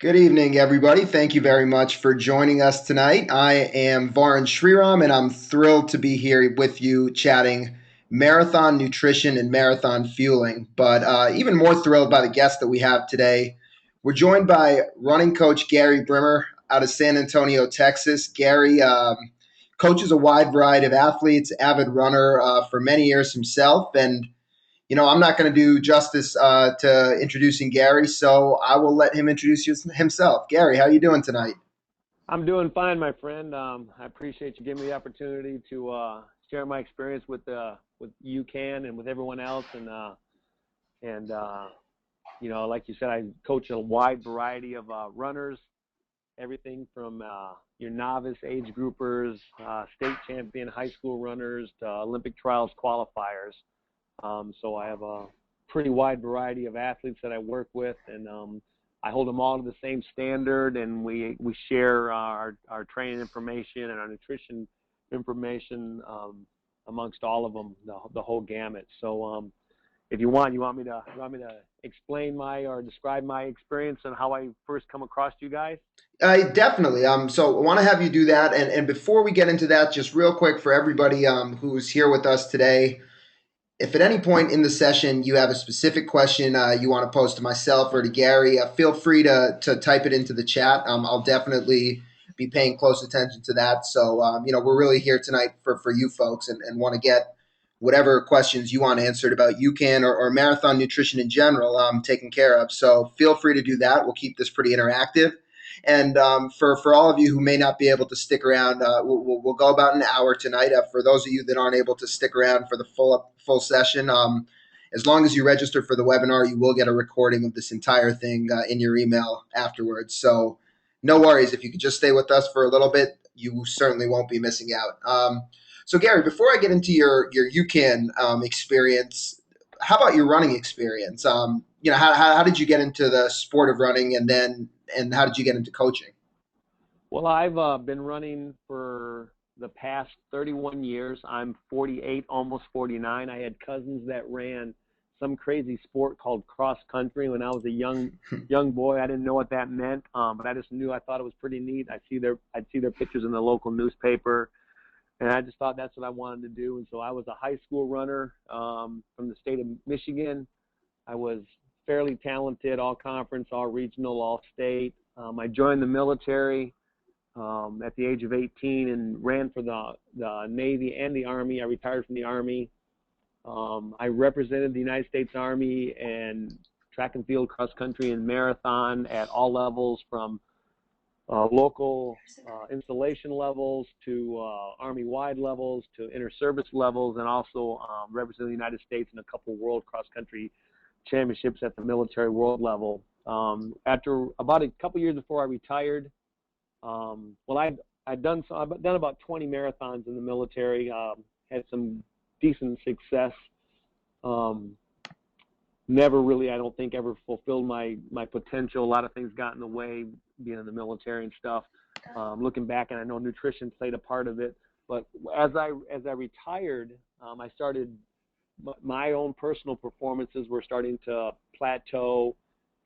Good evening, everybody. Thank you very much for joining us tonight. I am Varun Sriram, and I'm thrilled to be here with you chatting marathon nutrition and marathon fueling. But even more thrilled by the guest that we have today. We're joined by running coach Gary Brimmer out of San Antonio, Texas. Gary coaches a wide variety of athletes, avid runner for many years himself, and I'm not going to do justice to introducing Gary, so I will let him introduce himself. Gary, how are you doing tonight? I'm doing fine, my friend. I appreciate you giving me the opportunity to share my experience with UCAN and with everyone else. And like you said, I coach a wide variety of runners, everything from your novice age groupers, state champion high school runners to Olympic trials qualifiers. So I have a pretty wide variety of athletes that I work with, and I hold them all to the same standard, and we share our training information and our nutrition information amongst all of them, the whole gamut. So if you want me to explain or describe my experience and how I first come across you guys? Definitely. So I want to have you do that. And before we get into that, just real quick for everybody who's here with us today, if at any point in the session you have a specific question you want to pose to myself or to Gary, feel free to type it into the chat. I'll definitely be paying close attention to that. So, we're really here tonight for you folks and want to get whatever questions you want answered about UCAN or marathon nutrition in general taken care of. So feel free to do that. We'll keep this pretty interactive. And for all of you who may not be able to stick around, we'll go about an hour tonight. For those of you that aren't able to stick around for the full session, as long as you register for the webinar, you will get a recording of this entire thing in your email afterwards. So no worries. If you could just stay with us for a little bit, you certainly won't be missing out. So Gary, before I get into your UCAN experience, how about your running experience? How did you get into the sport of running, and how did you get into coaching? Well, I've been running for the past 31 years. I'm 48, almost 49. I had cousins that ran some crazy sport called cross country when I was a young boy. I didn't know what that meant, but I just knew I thought it was pretty neat. I'd see their pictures in the local newspaper, and I just thought that's what I wanted to do. And so I was a high school runner from the state of Michigan. I was fairly talented, all conference, all regional, all state. I joined the military at the age of 18 and ran for the Navy and the Army. I retired from the Army. I represented the United States Army and track and field, cross country, and marathon at all levels, from local installation levels to Army-wide levels to inter-service levels, and also represented the United States in a couple of world cross-country championships at the military world level. After about a couple years before I retired, I've done about 20 marathons in the military. Had some decent success. Never really, I don't think, ever fulfilled my potential. A lot of things got in the way, being in the military and stuff. Looking back, and I know nutrition played a part of it. But as I retired, I started my own personal performances were starting to plateau,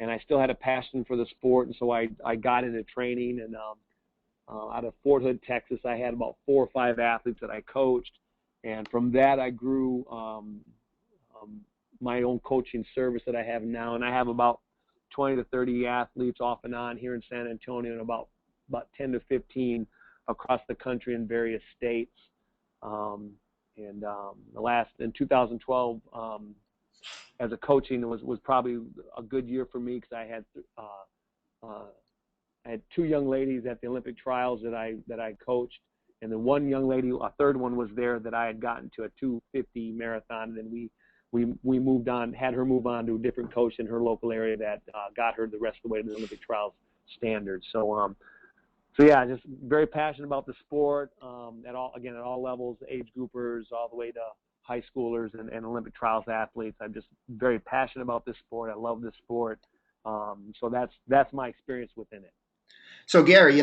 and I still had a passion for the sport, and so I got into training. And out of Fort Hood, Texas, I had about 4 or 5 athletes that I coached, and from that I grew my own coaching service that I have now, and I have about 20 to 30 athletes off and on here in San Antonio, and about 10 to 15 across the country in various states. In 2012, as a coaching, was probably a good year for me, because I had 2 young ladies at the Olympic trials that I coached, and then one young lady, a third one, was there that I had gotten to a 250 marathon, and then we moved on, had her move on to a different coach in her local area that got her the rest of the way to the Olympic trials standards. So yeah, just very passionate about the sport at all levels, age groupers, all the way to high schoolers and Olympic trials athletes. I'm just very passionate about this sport. I love this sport. So that's my experience within it. So Gary,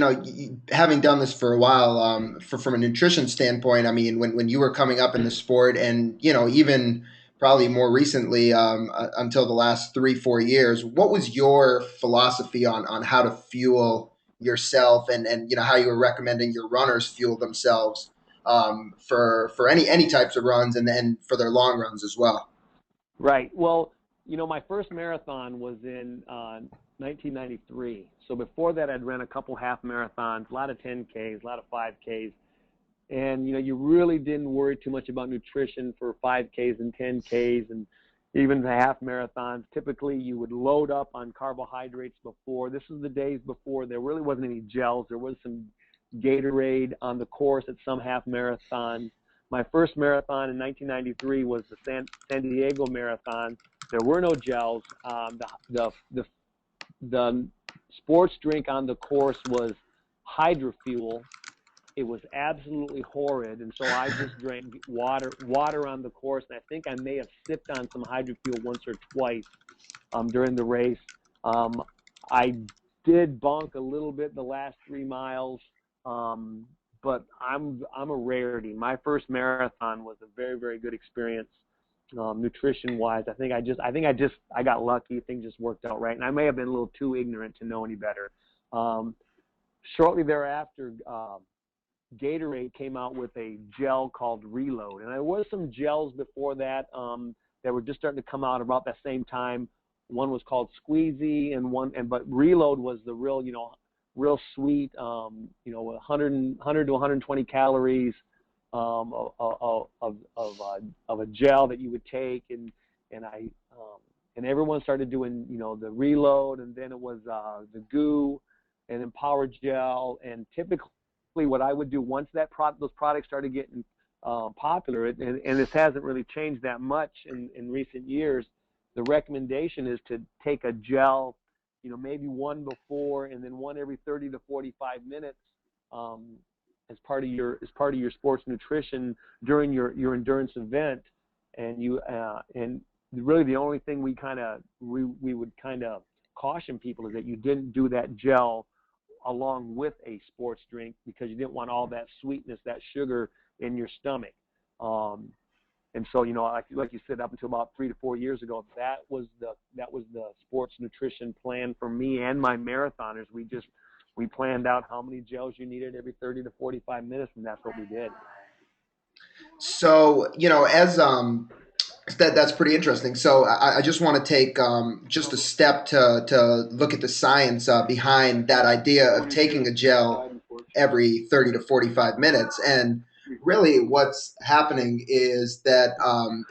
having done this for a while, from a nutrition standpoint, I mean, when you were coming up in the sport, and even probably more recently, until the last 3, 4 years. What was your philosophy on how to fuel yourself, and how you were recommending your runners fuel themselves for any types of runs, and then for their long runs as well? Right. Well, my first marathon was in 1993. So before that, I'd run a couple half marathons, a lot of 10Ks, a lot of 5Ks. And, you really didn't worry too much about nutrition for 5Ks and 10Ks and even the half marathons. Typically, you would load up on carbohydrates before. This is the days before there really wasn't any gels. There was some Gatorade on the course at some half marathons. My first marathon in 1993 was the San Diego Marathon. There were no gels. The sports drink on the course was hydrofuel. It was absolutely horrid, and so I just drank water on the course. And I think I may have sipped on some hydrofuel once or twice during the race. Um, I did bonk a little bit the last 3 miles, um, but I'm a rarity. My first marathon was a very, very good experience, nutrition wise. I got lucky. Things just worked out right, and I may have been a little too ignorant to know any better. Um, Shortly thereafter, Gatorade came out with a gel called Reload, and there was some gels before that that were just starting to come out about that same time. One was called Squeezy, but Reload was the real, real sweet, 100 to 120 calories of a gel that you would take, and I and everyone started doing, the Reload, and then it was the Goo, and then Power Gel, and typically what I would do once those products started getting popular, and this hasn't really changed that much in recent years. The recommendation is to take a gel, maybe one before and then one every 30 to 45 minutes, as part of your sports nutrition during your endurance event. And really the only thing we would kind of caution people is that you didn't do that gel along with a sports drink, because you didn't want all that sweetness, that sugar in your stomach. And so, like you said, up until about 3 to 4 years ago, that was the sports nutrition plan for me and my marathoners. We planned out how many gels you needed every 30 to 45 minutes, and that's what we did. So, as that's pretty interesting. So I just want to take just a step to look at the science behind that idea of taking a gel every 30 to 45 minutes. And really what's happening is that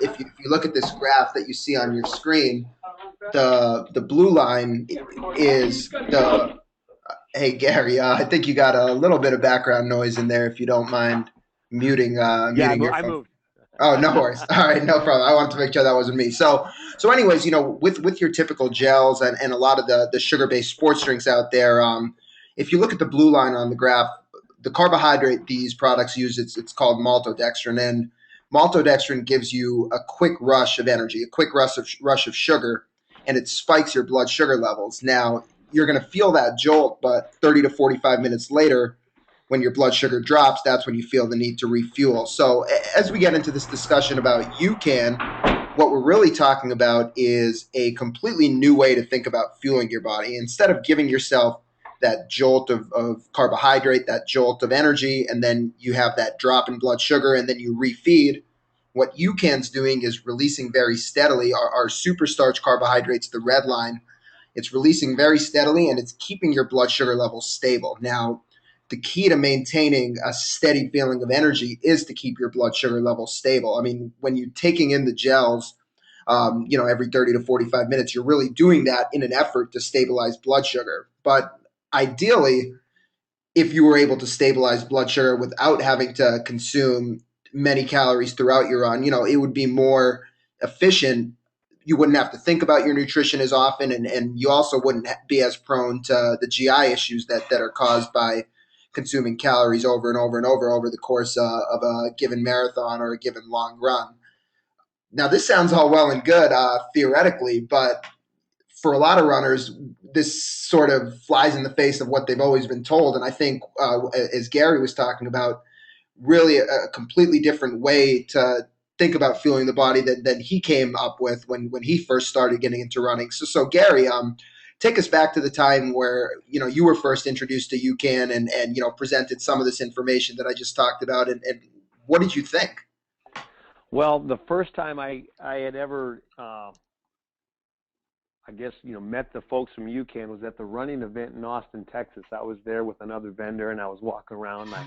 if you look at this graph that you see on your screen, the blue line is the, hey Gary, I think you got a little bit of background noise in there, if you don't mind Yeah, muting your I phone. moved. Oh, no worries. All right, no problem. I wanted to make sure that wasn't me. So anyways, with your typical gels and a lot of the sugar based sports drinks out there, if you look at the blue line on the graph, the carbohydrate these products use, it's called maltodextrin, and maltodextrin gives you a quick rush of energy, a quick rush of sugar, and it spikes your blood sugar levels. Now you're going to feel that jolt, but 30 to 45 minutes later, when your blood sugar drops, that's when you feel the need to refuel. So as we get into this discussion about UCAN, what we're really talking about is a completely new way to think about fueling your body. Instead of giving yourself that jolt of carbohydrate, that jolt of energy, and then you have that drop in blood sugar, and then you refeed, what UCAN's doing is releasing very steadily our super starch carbohydrates, the red line. It's releasing very steadily, and it's keeping your blood sugar levels stable. Now, the key to maintaining a steady feeling of energy is to keep your blood sugar levels stable. I mean, when you're taking in the gels, every 30 to 45 minutes, you're really doing that in an effort to stabilize blood sugar. But ideally, if you were able to stabilize blood sugar without having to consume many calories throughout your run, it would be more efficient. You wouldn't have to think about your nutrition as often, and you also wouldn't be as prone to the GI issues that are caused by consuming calories over and over and over the course of a given marathon or a given long run. Now, this sounds all well and good theoretically, but for a lot of runners, this sort of flies in the face of what they've always been told. And I think, as Gary was talking about, really a completely different way to think about fueling the body that he came up with when he first started getting into running. So Gary, take us back to the time where you were first introduced to UCAN and presented some of this information that I just talked about, and what did you think? Well, the first time I had ever, I guess, met the folks from UCAN was at the running event in Austin, Texas. I was there with another vendor, and I was walking around. And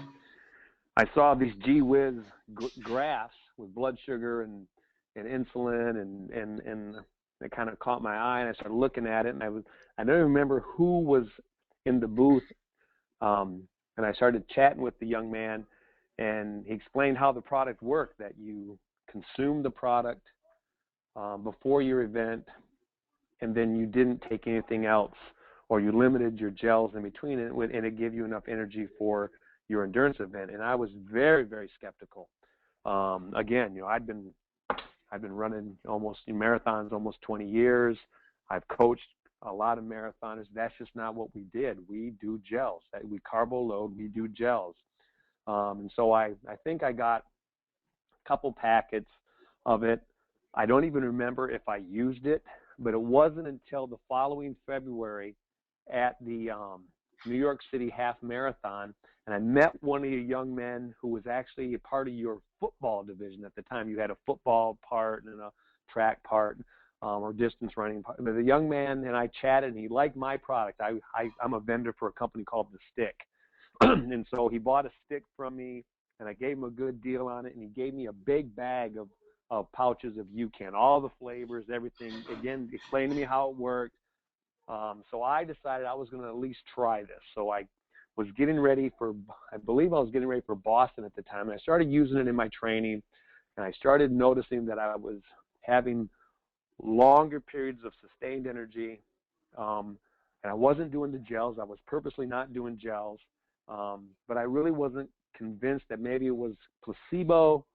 I saw these gee whiz graphs with blood sugar and insulin, and it kind of caught my eye, and I started looking at it, and I don't remember who was in the booth, and I started chatting with the young man, and he explained how the product worked, that you consume the product before your event, and then you didn't take anything else, or you limited your gels in between it, and it gave you enough energy for your endurance event. And I was very, very skeptical. Again, I've been running almost marathons almost 20 years. I've coached a lot of marathoners. That's just not what we did. We do gels. We carbo-load. We do gels. And so I think I got a couple packets of it. I don't even remember if I used it, but it wasn't until the following February at the New York City Half Marathon, and I met one of the young men who was actually a part of your football division at the time. You had a football part and a track part, or distance running part. The young man and I chatted, and he liked my product. I'm a vendor for a company called The Stick. And so he bought a stick from me, and I gave him a good deal on it, and he gave me a big bag of pouches of UCAN, all the flavors, everything. Again, explained to me how it worked. So I decided I was going to at least try this. So I was getting ready for, I believe I was getting ready for Boston at the time, and I started using it in my training, and I started noticing that I was having longer periods of sustained energy, and I wasn't doing the gels. I was purposely not doing gels, but I really wasn't convinced that maybe it was placebo,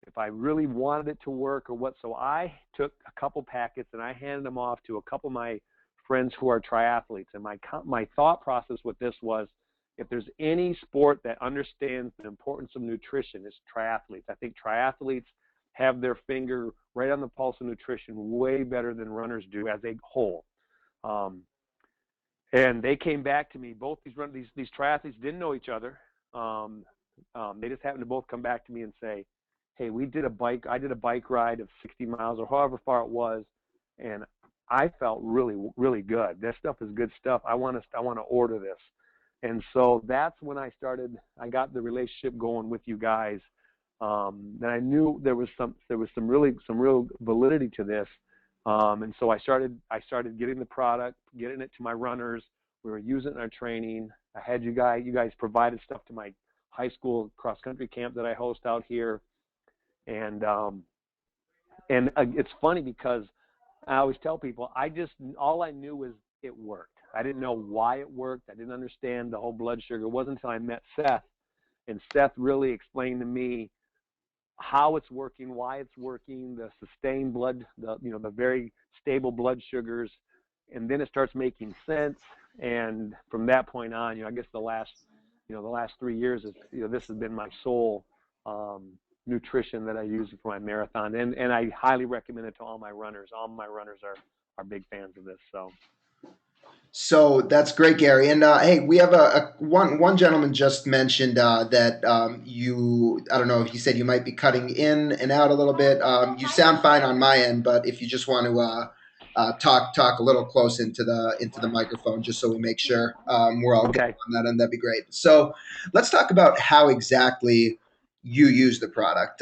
if I really wanted it to work or what. So I took a couple packets and I handed them off to a couple of my friends who are triathletes. And my thought process with this was, if there's any sport that understands the importance of nutrition, it's triathletes. I think triathletes have their finger right on the pulse of nutrition way better than runners do as a whole. And they came back to me. Both these triathletes didn't know each other. They just happened to both come back to me and say, "Hey, I did a bike ride of 60 miles or however far it was, and I felt really, really good. That stuff is good stuff. I want to order this." And so that's when I got the relationship going with you guys. Then I knew there was some real validity to this. And so I started getting the product, getting it to my runners. We were using it in our training. I had you guys provided stuff to my high school cross country camp that I host out here. And it's funny because I always tell people, all I knew was it worked. I didn't know why it worked. I didn't understand the whole blood sugar. It wasn't until I met Seth, and Seth really explained to me how it's working, why it's working, the sustained blood, the very stable blood sugars, and then it starts making sense. And from that point on, I guess the last 3 years is, this has been my sole nutrition that I use for my marathon, and I highly recommend it to all my runners. All my runners are big fans of this. So that's great, Gary. And hey, we have one gentleman just mentioned that I don't know if he said you might be cutting in and out a little bit. You sound fine on my end, but if you just want to talk a little close into the microphone, just so we make sure we're all good Okay. on that end, that'd be great. So let's talk about how exactly you use the product.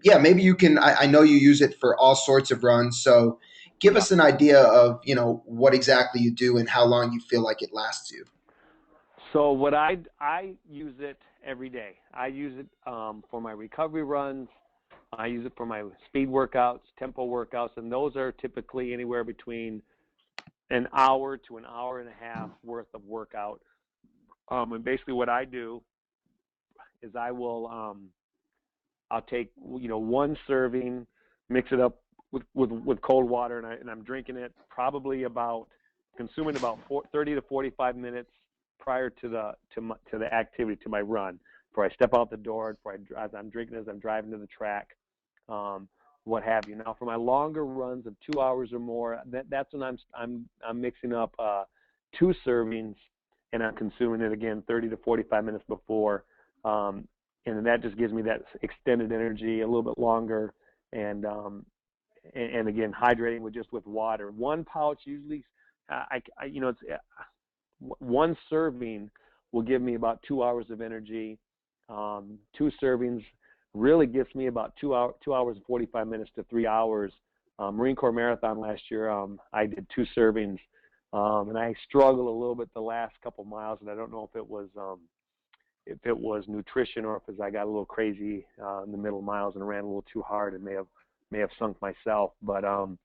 Yeah, maybe you can. I know you use it for all sorts of runs, so give Yeah. us an idea of what exactly you do and how long you feel like it lasts you. So what I use it every day. I use it for my recovery runs. I use it for my speed workouts, tempo workouts, and those are typically anywhere between an hour to an hour and a half worth of workout. And basically what I do is I'll take one serving, mix it up with cold water, and I'm drinking it probably consuming about 30 to 45 minutes prior to the activity, to my run. before I step out the door, as I'm drinking, as I'm driving to the track, um, what have you. Now, for my longer runs of 2 hours or more, that's when I'm mixing up 2 servings, and I'm consuming it again 30 to 45 minutes before, and that just gives me that extended energy a little bit longer, and again, hydrating with water. One pouch usually, it's one serving will give me about 2 hours of energy. 2 servings really gives me about 2 hours and 45 minutes to 3 hours. Marine Corps Marathon last year, I did 2 servings, and I struggled a little bit the last couple miles, and I don't know if it was nutrition or if I got a little crazy in the middle miles and ran a little too hard and may have sunk myself. But a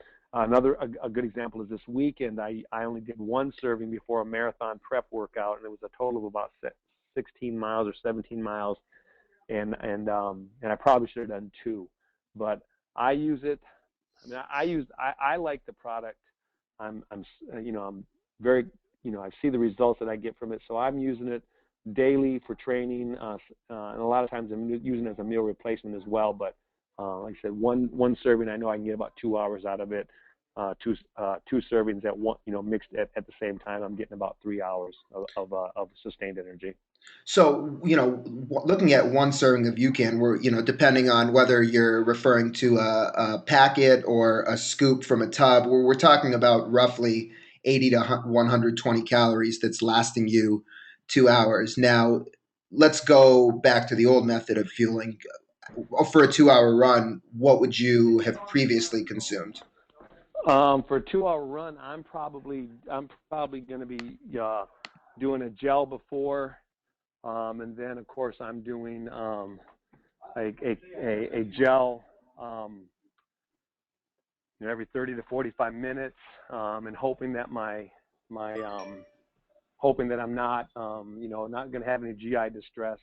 good example is this weekend. I only did 1 serving before a marathon prep workout, and it was a total of about 16 miles or 17 miles, and I probably should have done 2, but I use it. I like the product. I'm very, I see the results that I get from it, so I'm using it daily for training, and a lot of times I'm using it as a meal replacement as well. But like I said, one serving, I know I can get about 2 hours out of it. Two servings at one, mixed at the same time, I'm getting about 3 hours of sustained energy. So, looking at one serving of UCAN, depending on whether you're referring to a packet or a scoop from a tub, we're talking about roughly 80 to 120 calories that's lasting you 2 hours. Now, let's go back to the old method of fueling. For a 2 hour run, what would you have previously consumed? For a 2 hour run, I'm probably going to be doing a gel before, and then of course I'm doing a gel every 30 to 45 minutes, and hoping that hoping that I'm not not going to have any GI distress.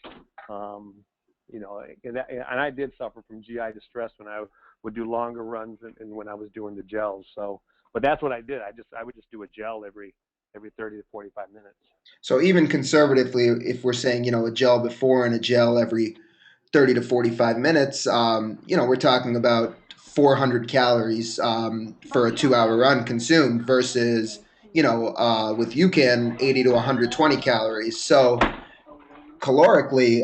Um, and I did suffer from GI distress when I would do longer runs and when I was doing the gels. So, but that's what I did. I would just do a gel every 30 to 45 minutes. So even conservatively, if we're saying, a gel before and a gel every 30 to 45 minutes, we're talking about 400 calories for a 2 hour run consumed versus, with UCAN, 80 to 120 calories. So calorically,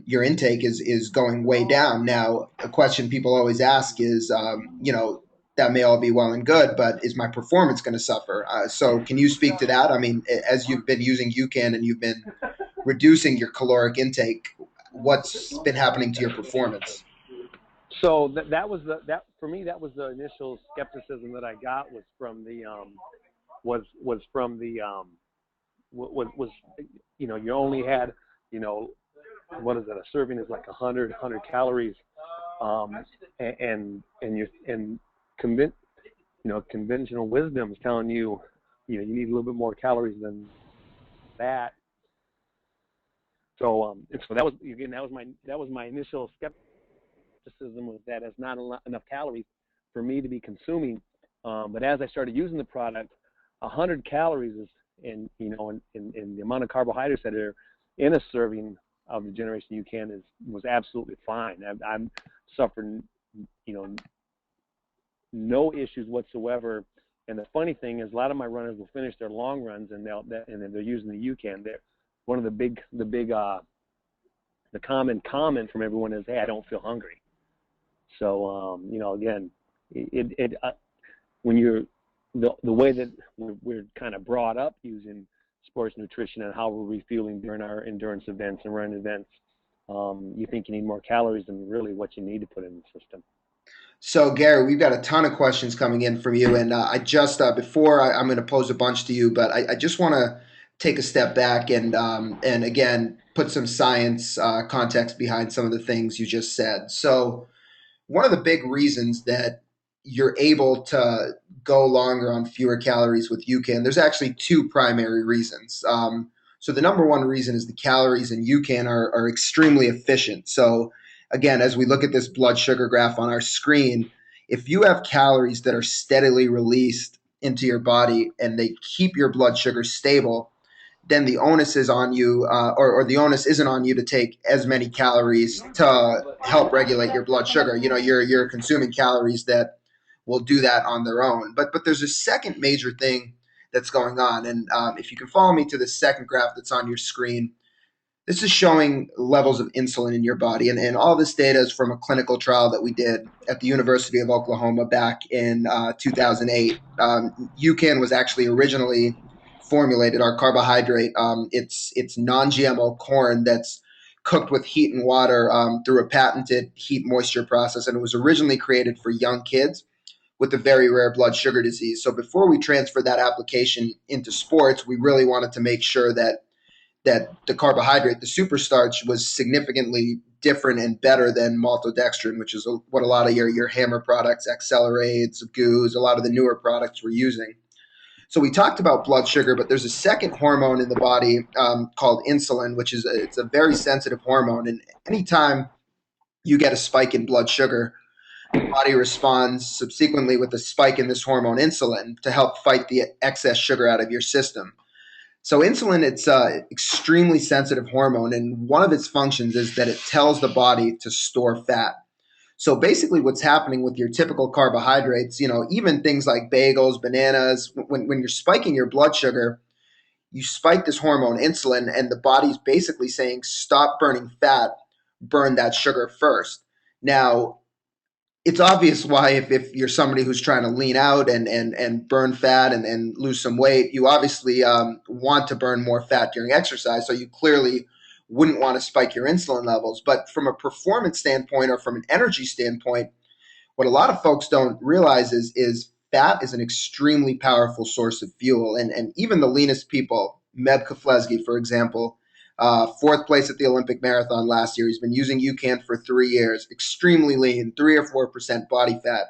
your intake is going way down. Now, a question people always ask is, that may all be well and good, but is my performance going to suffer? So can you speak to that? I mean, as you've been using UCAN and you've been reducing your caloric intake, what's been happening to your performance? So that was that for me. That was the initial skepticism that I got was from the was you only had you know what is it, a serving is like 100 calories, and convin, conventional wisdom is telling you you need a little bit more calories than that. So and so that was again that was my initial skepticism, was that it's not enough calories for me to be consuming. But as I started using the product, 100 calories is in the amount of carbohydrates that are in a serving of the Generation UCAN was absolutely fine. I'm suffering, no issues whatsoever. And the funny thing is, a lot of my runners will finish their long runs and then they're using the UCAN. They're one of the common comment from everyone is, "Hey, I don't feel hungry." So again, when you're the way that we're kind of brought up using sports nutrition and how we're refueling during our endurance events and run events, you think you need more calories than really what you need to put in the system. So, Gary, we've got a ton of questions coming in from you, and I just before I'm going to pose a bunch to you, but I just want to take a step back and again put some science context behind some of the things you just said. So, one of the big reasons that you're able to go longer on fewer calories with UCAN, there's actually two primary reasons. So the number one reason is the calories in UCAN are extremely efficient. So again, as we look at this blood sugar graph on our screen, if you have calories that are steadily released into your body and they keep your blood sugar stable, then the onus is on you, or the onus isn't on you to take as many calories to help regulate your blood sugar. You're consuming calories that will do that on their own. But there's a second major thing that's going on, and if you can follow me to the second graph that's on your screen, this is showing levels of insulin in your body. And all this data is from a clinical trial that we did at the University of Oklahoma back in 2008. UCAN was actually originally formulated, our carbohydrate. It's non-GMO corn that's cooked with heat and water through a patented heat moisture process. And it was originally created for young kids with a very rare blood sugar disease. So before we transferred that application into sports, we really wanted to make sure that the carbohydrate, the superstarch, was significantly different and better than maltodextrin, which is what a lot of your hammer products, Accelerades, Goos, a lot of the newer products were using. So we talked about blood sugar, but there's a second hormone in the body called insulin, which is it's a very sensitive hormone. And anytime you get a spike in blood sugar, the body responds subsequently with a spike in this hormone insulin to help fight the excess sugar out of your system. So insulin, it's a extremely sensitive hormone, and one of its functions is that it tells the body to store fat. So basically, what's happening with your typical carbohydrates, even things like bagels, bananas, when you're spiking your blood sugar, you spike this hormone insulin, and the body's basically saying, stop burning fat, burn that sugar first. Now, it's obvious why if you're somebody who's trying to lean out and burn fat and lose some weight, you obviously want to burn more fat during exercise. So you clearly wouldn't want to spike your insulin levels. But from a performance standpoint or from an energy standpoint, what a lot of folks don't realize is fat is an extremely powerful source of fuel. And even the leanest people, Meb Keflezighi, for example, fourth place at the Olympic marathon last year. He's been using UCAN for 3 years, extremely lean, 3 or 4% body fat.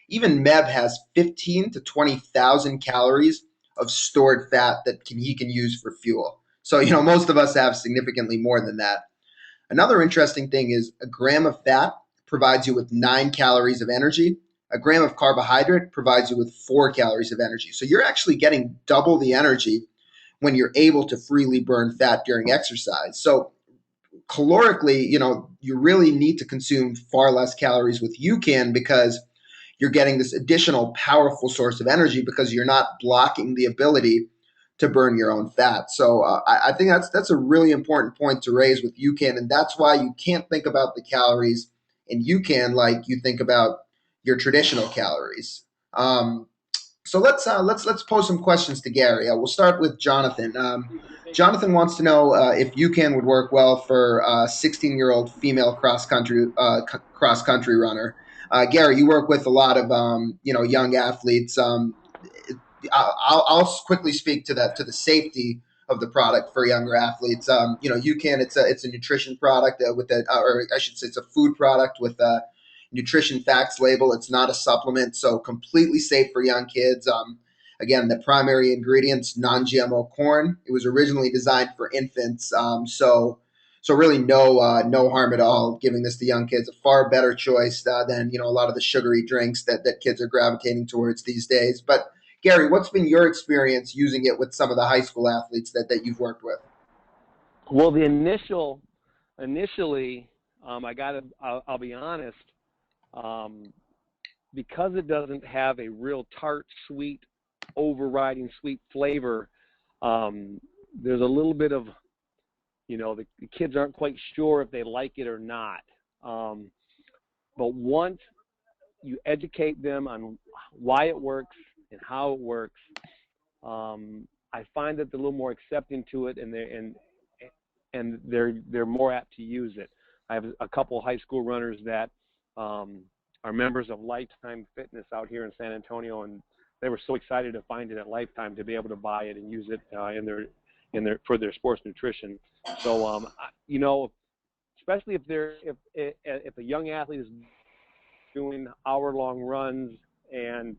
Even Meb has 15 to 20,000 calories of stored fat that he can use for fuel. So, most of us have significantly more than that. Another interesting thing is a gram of fat provides you with 9 calories of energy. A gram of carbohydrate provides you with 4 calories of energy. So you're actually getting double the energy when you're able to freely burn fat during exercise. So calorically, you really need to consume far less calories with UCAN because you're getting this additional powerful source of energy because you're not blocking the ability to burn your own fat. So I think that's a really important point to raise with UCAN, and that's why you can't think about the calories in UCAN like you think about your traditional calories. So let's pose some questions to Gary. We'll start with Jonathan. Jonathan wants to know if UCAN would work well for a 16-year-old female cross country runner. Gary, you work with a lot of young athletes. I'll quickly speak to the safety of the product for younger athletes. UCAN, it's a nutrition product with or I should say, it's a food product with a nutrition facts label. It's not a supplement, so completely safe for young kids. Again, the primary ingredients, non-GMO corn. It was originally designed for infants, so really no harm at all. Giving this to young kids, a far better choice than a lot of the sugary drinks that kids are gravitating towards these days. But Gary, what's been your experience using it with some of the high school athletes that you've worked with? Well, initially, I'll be honest, um, because it doesn't have a real tart, sweet, overriding sweet flavor. There's a little bit of, the kids aren't quite sure if they like it or not. Um, but once you educate them on why it works and how it works, I find that they're a little more accepting to it, and they're more apt to use it. I have a couple of high school runners that are members of Lifetime Fitness out here in San Antonio, and they were so excited to find it at Lifetime to be able to buy it and use it in their for their sports nutrition. So especially if a young athlete is doing hour-long runs, and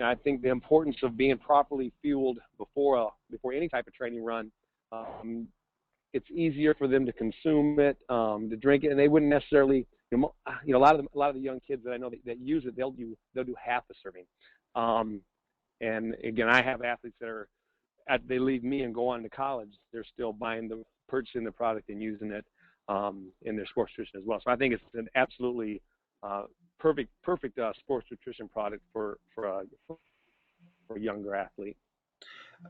I think the importance of being properly fueled before any type of training run. It's easier for them to consume it, to drink it, and they wouldn't necessarily. A lot of the young kids that I know that use it, they'll do half a serving. And again, I have athletes that are they leave me and go on to college, they're still purchasing the product and using it in their sports nutrition as well. So I think it's an absolutely uh, perfect sports nutrition product for a younger athlete.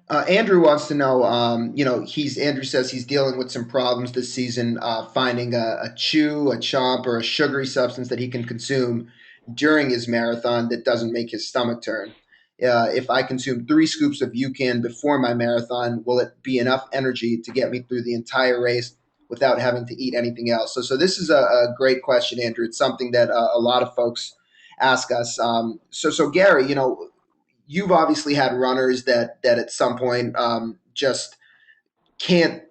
Andrew wants to know, Andrew says he's dealing with some problems this season, finding a chew, a chomp, or a sugary substance that he can consume during his marathon that doesn't make his stomach turn. If I consume 3 scoops of UCAN before my marathon, will it be enough energy to get me through the entire race without having to eat anything else? So this is a great question, Andrew. It's something that a lot of folks ask us. So Gary, you've obviously had runners that at some point just can't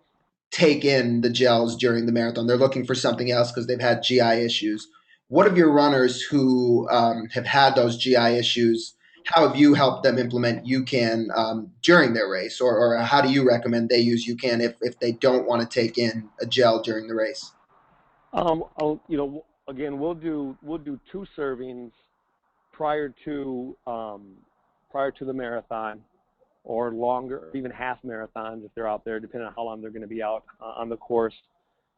take in the gels during the marathon. They're looking for something else because they've had GI issues. What of your runners who have had those GI issues? How have you helped them implement UCAN during their race, or how do you recommend they use UCAN if they don't want to take in a gel during the race? Again, we'll do 2 servings prior to the marathon, or longer, even half marathons if they're out there, depending on how long they're going to be out on the course.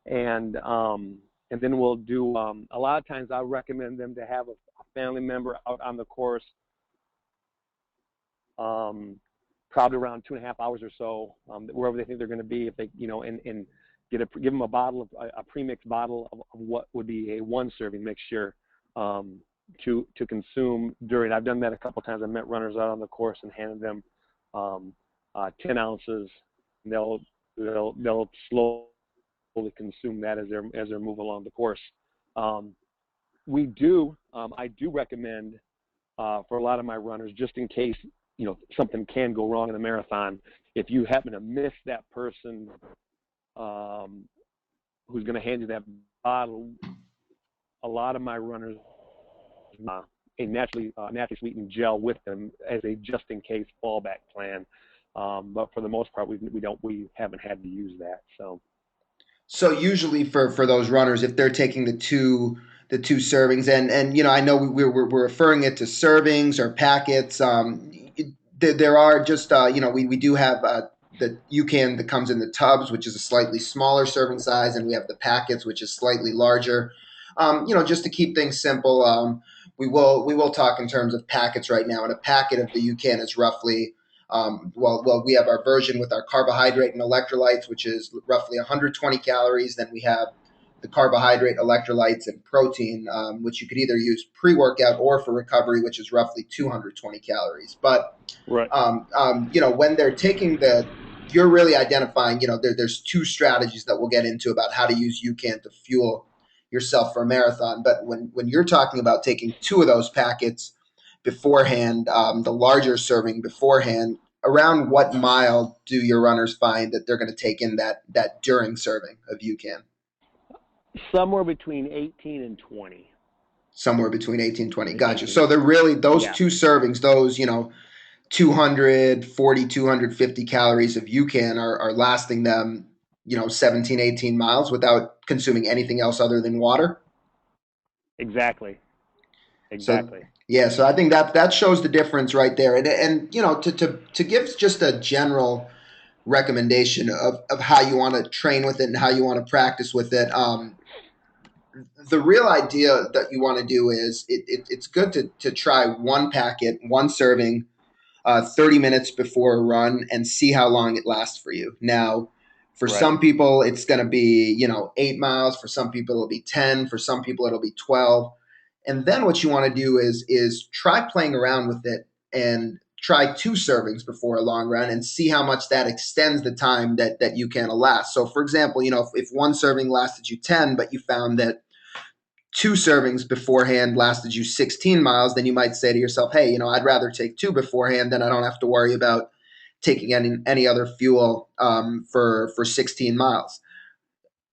And then we'll do a lot of times I recommend them to have a family member out on the course, probably around 2.5 hours or so, wherever they think they're going to be. If they, and give them a bottle of a premixed bottle of what would be a 1 serving mixture to consume during. I've done that a couple of times. I met runners out on the course and handed them 10 ounces. They'll slowly consume that as they're moving along the course. I do recommend for a lot of my runners, just in case something can go wrong in a marathon. If you happen to miss that person who's going to hand you that bottle, a lot of my runners a naturally sweetened gel with them as a just in case fallback plan. But for the most part, we haven't had to use that. So usually for those runners, if they're taking the two servings, and I know we're referring it to servings or packets. There are just we do have the UCAN that comes in the tubs, which is a slightly smaller serving size, and we have the packets, which is slightly larger. Just to keep things simple, we will talk in terms of packets right now, and a packet of the UCAN is roughly we have our version with our carbohydrate and electrolytes, which is roughly 120 calories. Then we have the carbohydrate, electrolytes, and protein, which you could either use pre-workout or for recovery, which is roughly 220 calories. But Right. when they're taking you're really identifying. There's 2 strategies that we'll get into about how to use UCAN to fuel yourself for a marathon. But when you're talking about taking 2 of those packets beforehand, the larger serving beforehand, around what mile do your runners find that they're going to take in that during serving of UCAN? Somewhere between 18 and 20. Somewhere between 18 and 20. Gotcha. 18. So they're really those Yeah. 2 servings, those 240, 250 calories of UCAN are lasting them 17, 18 miles without consuming anything else other than water. Exactly. So Exactly. yeah, so I think that shows the difference right there. And to give just a general recommendation of how you want to train with it and how you want to practice with it. The real idea that you want to do is it's good to try 1 packet, 1 serving, 30 minutes before a run and see how long it lasts for you. Now, for Right. some people, it's going to be, 8 miles. For some people, it'll be 10. For some people, it'll be 12. And then what you want to do is try playing around with it and try 2 servings before a long run and see how much that extends the time that you can last. So, for example, if 1 serving lasted you 10, but you found that 2 servings beforehand lasted you 16 miles, then you might say to yourself, hey, I'd rather take 2 beforehand, then I don't have to worry about taking any other fuel for 16 miles.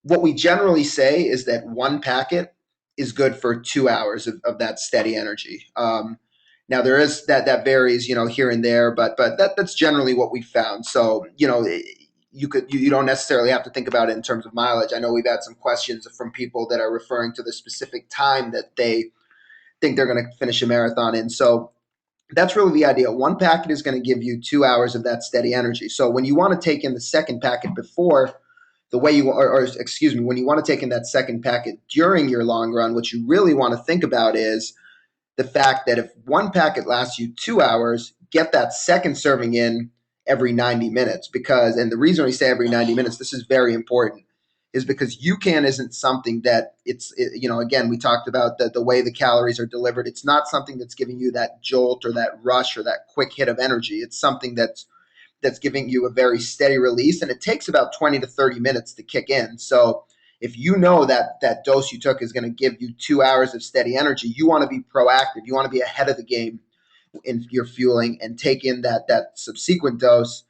What we generally say is that 1 packet is good for 2 hours of that steady energy. Now there is that varies, here and there, but that's generally what we found. So, you don't necessarily have to think about it in terms of mileage. I know we've had some questions from people that are referring to the specific time that they think they're going to finish a marathon in. So That's really the idea. One packet is going to give you 2 hours of that steady energy. So when you want to take in the second packet before the way you, or excuse me, when you want to take in that second packet during your long run, what you really want to think about is the fact that if one packet lasts you 2 hours, get that second serving in every 90 minutes. Because, and the reason we say every 90 minutes, this is very important, is because UCAN isn't something that again, we talked about the way the calories are delivered. It's not something that's giving you that jolt or that rush or that quick hit of energy. It's something that's giving you a very steady release, and it takes about 20 to 30 minutes to kick in. So if you know that that dose you took is going to give you 2 hours of steady energy, you want to be proactive. You want to be ahead of the game in your fueling and take in that subsequent dose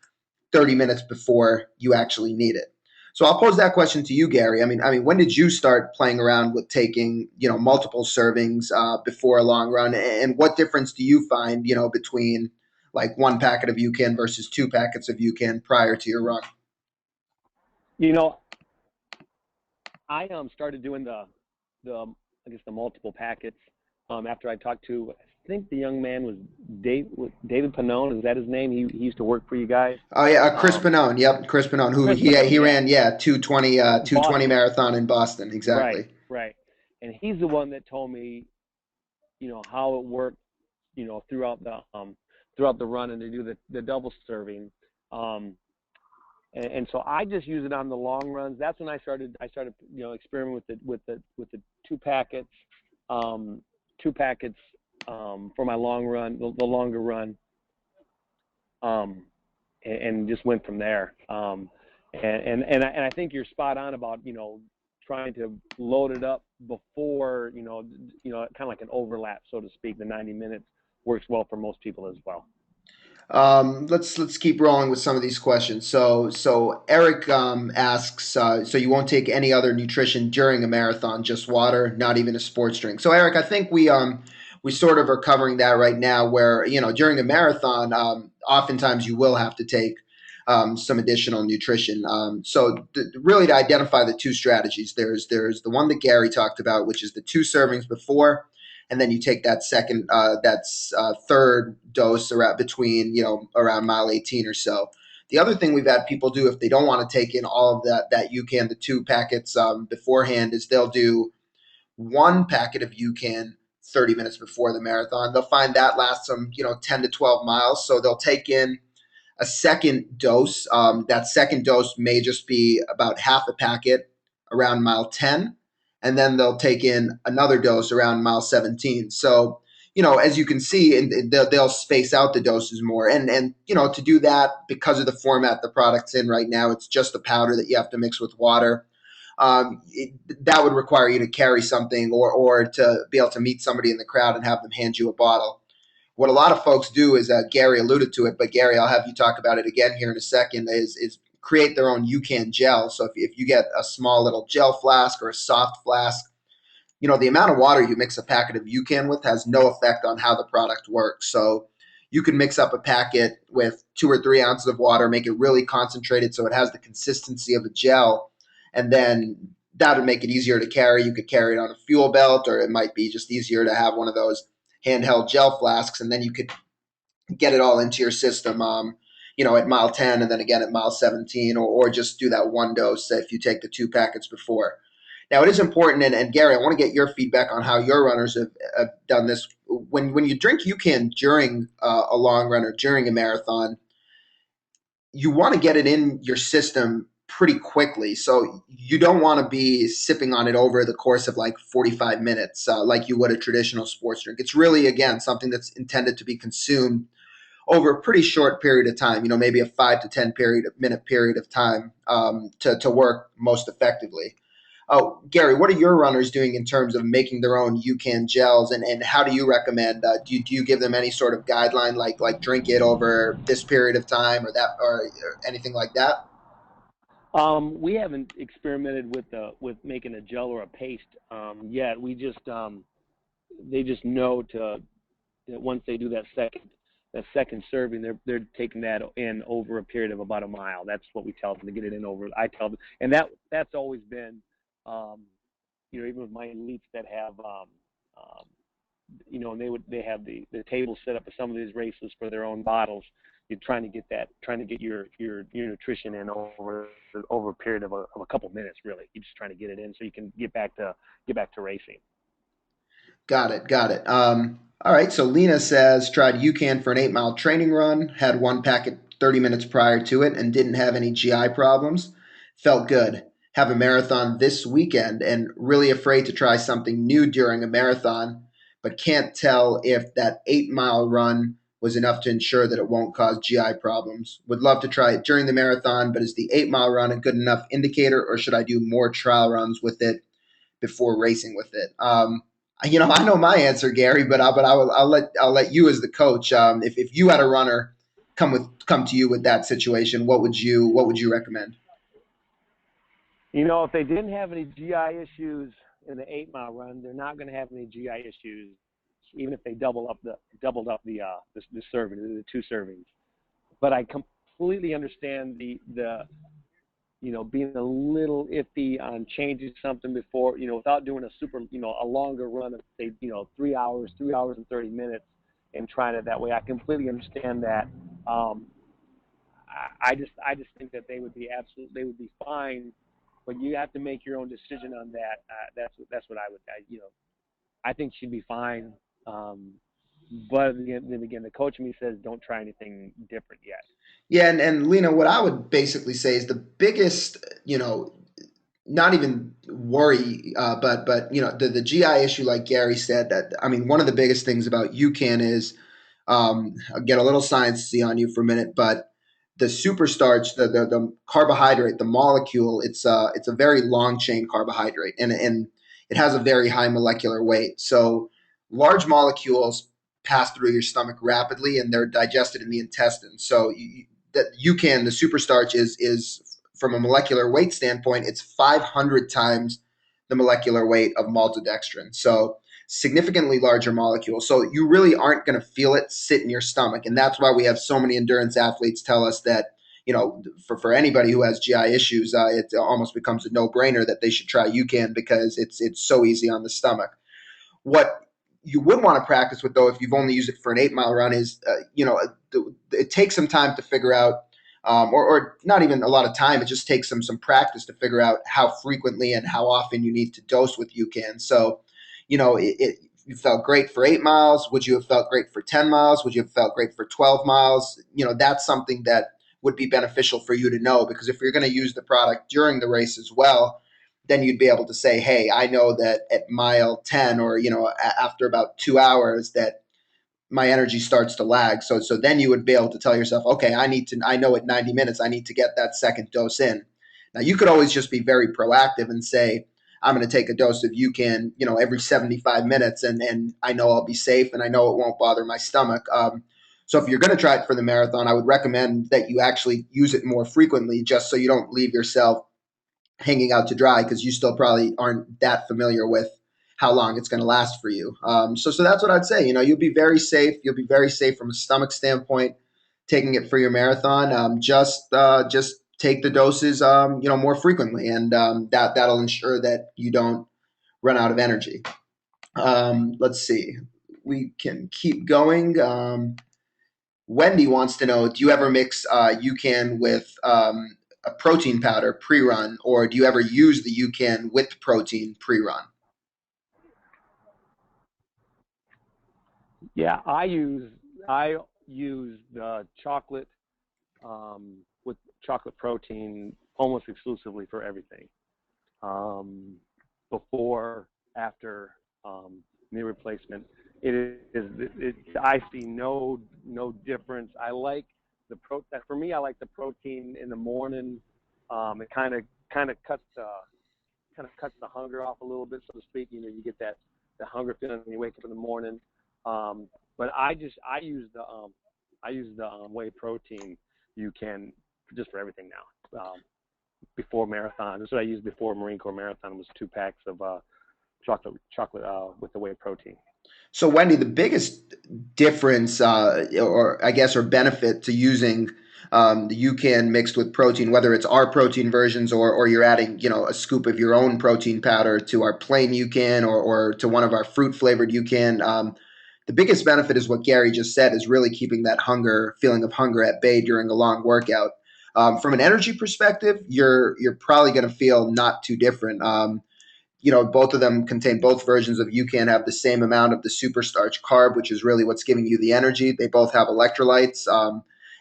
30 minutes before you actually need it. So I'll pose that question to you, Gary. I mean, when did you start playing around with taking, multiple servings before a long run, and what difference do you find, between like one packet of UCAN versus two packets of UCAN prior to your run? You know, I started doing the I guess the multiple packets after I talked to, I think the young man was David Panone. Is that his name? He used to work for you guys. Oh yeah, Chris Um, Panone. Yep, Chris Panone, who Chris he Panone, yeah, ran 220 Boston. marathon in Boston. Right, Exactly. right. And he's the one that told me, how it worked, throughout the run, and to do the double serving. Um, and so I just use it on the long runs. That's when I started experimenting with the two packets, um, two packets for my long run, the longer run, um, and just went from there. And I think you're spot on about trying to load it up before kind of like an overlap, so to speak. The 90 minutes works well for most people as well. Let's keep rolling with some of these questions. So Eric asks, so you won't take any other nutrition during a marathon, just water, not even a sports drink. So Eric, I think we sort of are covering that right now, where during a marathon, oftentimes you will have to take some additional nutrition. Really to identify the two strategies, there's the one that Gary talked about, which is the two servings before, and then you take that third dose around between around mile 18 or so. The other thing we've had people do if they don't want to take in all of that UCAN, the two packets beforehand, is they'll do one packet of UCAN 30 minutes before the marathon. They'll find that lasts them 10 to 12 miles, so they'll take in a second dose. That second dose may just be about half a packet around mile 10, and then they'll take in another dose around mile 17. So, as you can see, and they'll space out the doses more. And to do that, because of the format the product's in right now, it's just a powder that you have to mix with water. That would require you to carry something or to be able to meet somebody in the crowd and have them hand you a bottle. What a lot of folks do is Gary alluded to it, but Gary, I'll have you talk about it again here in a second. Is create their own UCAN gel. So if you get a small little gel flask or a soft flask, the amount of water you mix a packet of UCAN with has no effect on how the product works. So you can mix up a packet with 2 or 3 ounces of water, make it really concentrated so it has the consistency of a gel, and then that would make it easier to carry. You could carry it on a fuel belt, or it might be just easier to have one of those handheld gel flasks, and then you could get it all into your system, at mile 10 and then again at mile 17, or just do that one dose if you take the two packets before. Now, it is important, and Gary, I want to get your feedback on how your runners have done this. When you drink UCAN during a long run or during a marathon, you want to get it in your system pretty quickly. So you don't want to be sipping on it over the course of like 45 minutes, like you would a traditional sports drink. It's really, again, something that's intended to be consumed over a pretty short period of time, maybe a 5 to 10 minute period of time to work most effectively. Oh, Gary, what are your runners doing in terms of making their own UCAN gels, and how do you recommend? Do you give them any sort of guideline, like drink it over this period of time or that or anything like that? We haven't experimented with making a gel or a paste yet. They just know that once they do that second serving, they're taking that in over a period of about a mile. That's what we tell them to get it in over. I tell them, and that's always been, even with my elites that have and they have the table set up for some of these races for their own bottles. You're trying to get your nutrition in over a period of a couple minutes. Really, you're just trying to get it in so you can get back to racing. Got it. Got it. All right. So Lena says tried UCAN for an 8 mile training run, had one packet 30 minutes prior to it, and didn't have any GI problems. Felt good. Have a marathon this weekend and really afraid to try something new during a marathon, but can't tell if that 8 mile run was enough to ensure that it won't cause GI problems. Would love to try it during the marathon, but is the 8 mile run a good enough indicator, or should I do more trial runs with it before racing with it? I know my answer, Gary, I'll let you as the coach. If you had a runner come to you with that situation, what would you recommend? If they didn't have any GI issues in the 8 mile run, they're not going to have any GI issues, even if they doubled up the serving, the two servings. But I completely understand the being a little iffy on changing something before, without doing a longer run of say, 3 hours and 30 minutes, and trying it that way. I completely understand that. Um, I just think that they would be fine, but you have to make your own decision on that. That's what I think she'd be fine. Um, but then again, the coach in me says don't try anything different yet. Yeah, and Lena, what I would basically say is the biggest, not even worry, but the GI issue, like Gary said, that I mean, one of the biggest things about UCAN is I'll get a little sciencey on you for a minute, but the superstarch, the carbohydrate, the molecule, it's a very long chain carbohydrate, and it has a very high molecular weight. So large molecules pass through your stomach rapidly, and they're digested in the intestines. So that the superstarch is from a molecular weight standpoint, it's 500 times the molecular weight of maltodextrin. So significantly larger molecule. So you really aren't going to feel it sit in your stomach. And that's why we have so many endurance athletes tell us that, for anybody who has GI issues, it almost becomes a no brainer that they should try UCAN because it's so easy on the stomach. What you would want to practice with, though, if you've only used it for an 8 mile run, is it takes some time to figure out, or not even a lot of time. It just takes some practice to figure out how frequently and how often you need to dose with UCAN. So, you felt great for 8 miles. Would you have felt great for 10 miles? Would you have felt great for 12 miles? That's something that would be beneficial for you to know, because if you're going to use the product during the race as well, then you'd be able to say, hey, I know that at mile 10, or, after about 2 hours, that my energy starts to lag. So then you would be able to tell yourself, okay, I know at 90 minutes, I need to get that second dose in. Now you could always just be very proactive and say, I'm going to take a dose of UCAN, every 75 minutes, and I know I'll be safe, and I know it won't bother my stomach. So if you're going to try it for the marathon, I would recommend that you actually use it more frequently, just so you don't leave yourself hanging out to dry, because you still probably aren't that familiar with how long it's going to last for you. So that's what I'd say. You'll be very safe. You'll be very safe from a stomach standpoint, taking it for your marathon. Just take the doses, more frequently, and that'll ensure that you don't run out of energy. Let's see. We can keep going. Wendy wants to know: do you ever mix UCAN with a protein powder pre-run, or do you ever use the UCAN with protein pre-run? Yeah, I use the chocolate with chocolate protein almost exclusively for everything. Um, Before, after knee replacement, I see no difference. I like for me. I like the protein in the morning. It kind of cuts the hunger off a little bit, so to speak. You get that the hunger feeling when you wake up in the morning. But I use the whey protein. You can just for everything now. Before marathon, that's what I used before Marine Corps marathon, was 2 packs of chocolate with the whey protein. So, Wendy, the biggest difference, or I guess, or benefit to using the UCAN mixed with protein, whether it's our protein versions or you're adding, a scoop of your own protein powder to our plain UCAN or to one of our fruit flavored UCAN. The biggest benefit is what Gary just said, is really keeping that feeling of hunger at bay during a long workout. From an energy perspective, you're probably going to feel not too different. Both of them contain, both versions of UCAN have the same amount of the superstarch carb, which is really what's giving you the energy. They both have electrolytes.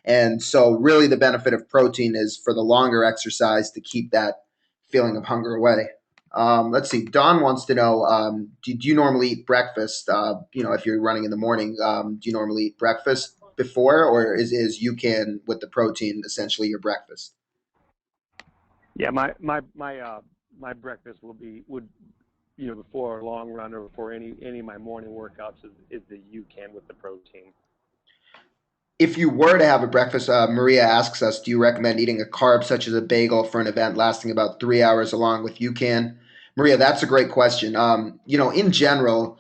And so really the benefit of protein is for the longer exercise to keep that feeling of hunger away. Let's see. Don wants to know, do you normally eat breakfast? If you're running in the morning, do you normally eat breakfast before, or is UCAN with the protein essentially your breakfast? Yeah, my breakfast would before a long run or before any of my morning workouts is the UCAN with the protein. If you were to have a breakfast, Maria asks us, do you recommend eating a carb such as a bagel for an event lasting about 3 hours along with UCAN? Maria, that's a great question. In general,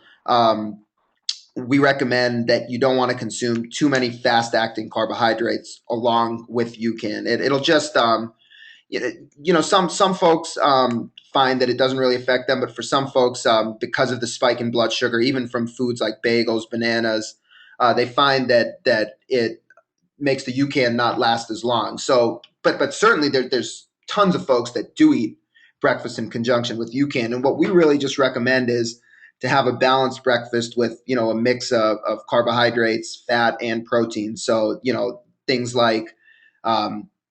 we recommend that you don't want to consume too many fast acting carbohydrates along with UCAN. It'll just some folks find that it doesn't really affect them, but for some folks, because of the spike in blood sugar, even from foods like bagels, bananas, they find that it makes the UCAN not last as long. So, but certainly there's tons of folks that do eat breakfast in conjunction with UCAN, and what we really just recommend is to have a balanced breakfast with a mix of carbohydrates, fat, and protein. So things like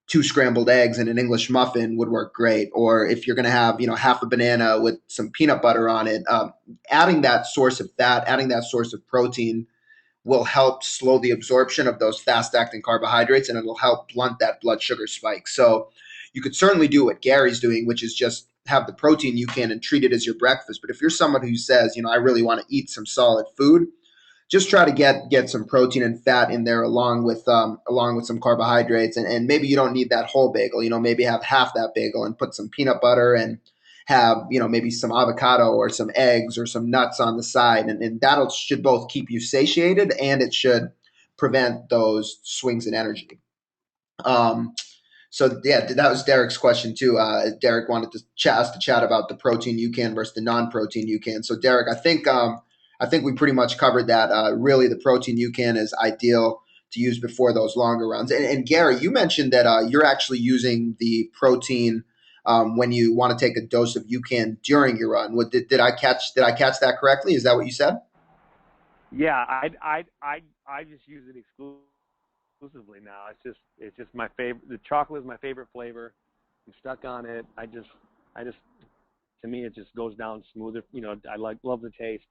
two scrambled eggs and an English muffin would work great. Or if you're going to have half a banana with some peanut butter on it, adding that source of fat, adding that source of protein will help slow the absorption of those fast acting carbohydrates, and it'll help blunt that blood sugar spike. So you could certainly do what Gary's doing, which is just have the protein UCAN and treat it as your breakfast. But if you're someone who says, I really want to eat some solid food, just try to get some protein and fat in there along with some carbohydrates, and maybe you don't need that whole bagel. Maybe have half that bagel and put some peanut butter and have maybe some avocado or some eggs or some nuts on the side, and that'll should both keep you satiated and it should prevent those swings in energy. Um, so yeah, that was Derek's question too. Derek wanted to chat about the protein UCAN versus the non-protein UCAN. So Derek, I think we pretty much covered that. Really, the protein UCAN is ideal to use before those longer runs. And Gary, you mentioned that you're actually using the protein when you want to take a dose of UCAN during your run. Did I catch that correctly? Is that what you said? Yeah, I just use it exclusively now. It's just my favorite. The chocolate is my favorite flavor. I'm stuck on it. I just to me it just goes down smoother. I love the taste.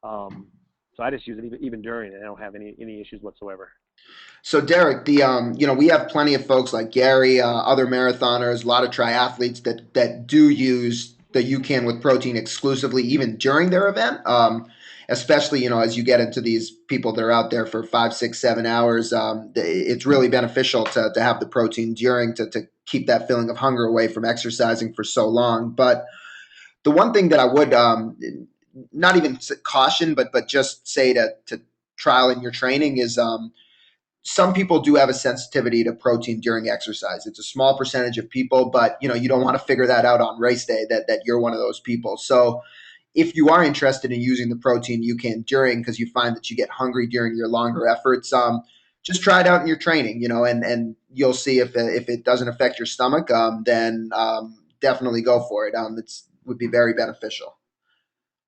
Um, so I just use it even during it. I don't have any issues whatsoever. So Derek, we have plenty of folks like Gary, other marathoners, a lot of triathletes that do use the UCAN with protein exclusively, even during their event. Especially, as you get into these people that are out there for 5, 6, 7 hours, it's really beneficial to have the protein during to keep that feeling of hunger away from exercising for so long. But the one thing that I would not even caution, but just say to trial in your training is some people do have a sensitivity to protein during exercise. It's a small percentage of people, but you don't want to figure that out on race day that you're one of those people. So if you are interested in using the protein UCAN during, because you find that you get hungry during your longer efforts, just try it out in your training, and you'll see if it doesn't affect your stomach, then definitely go for it. It would be very beneficial.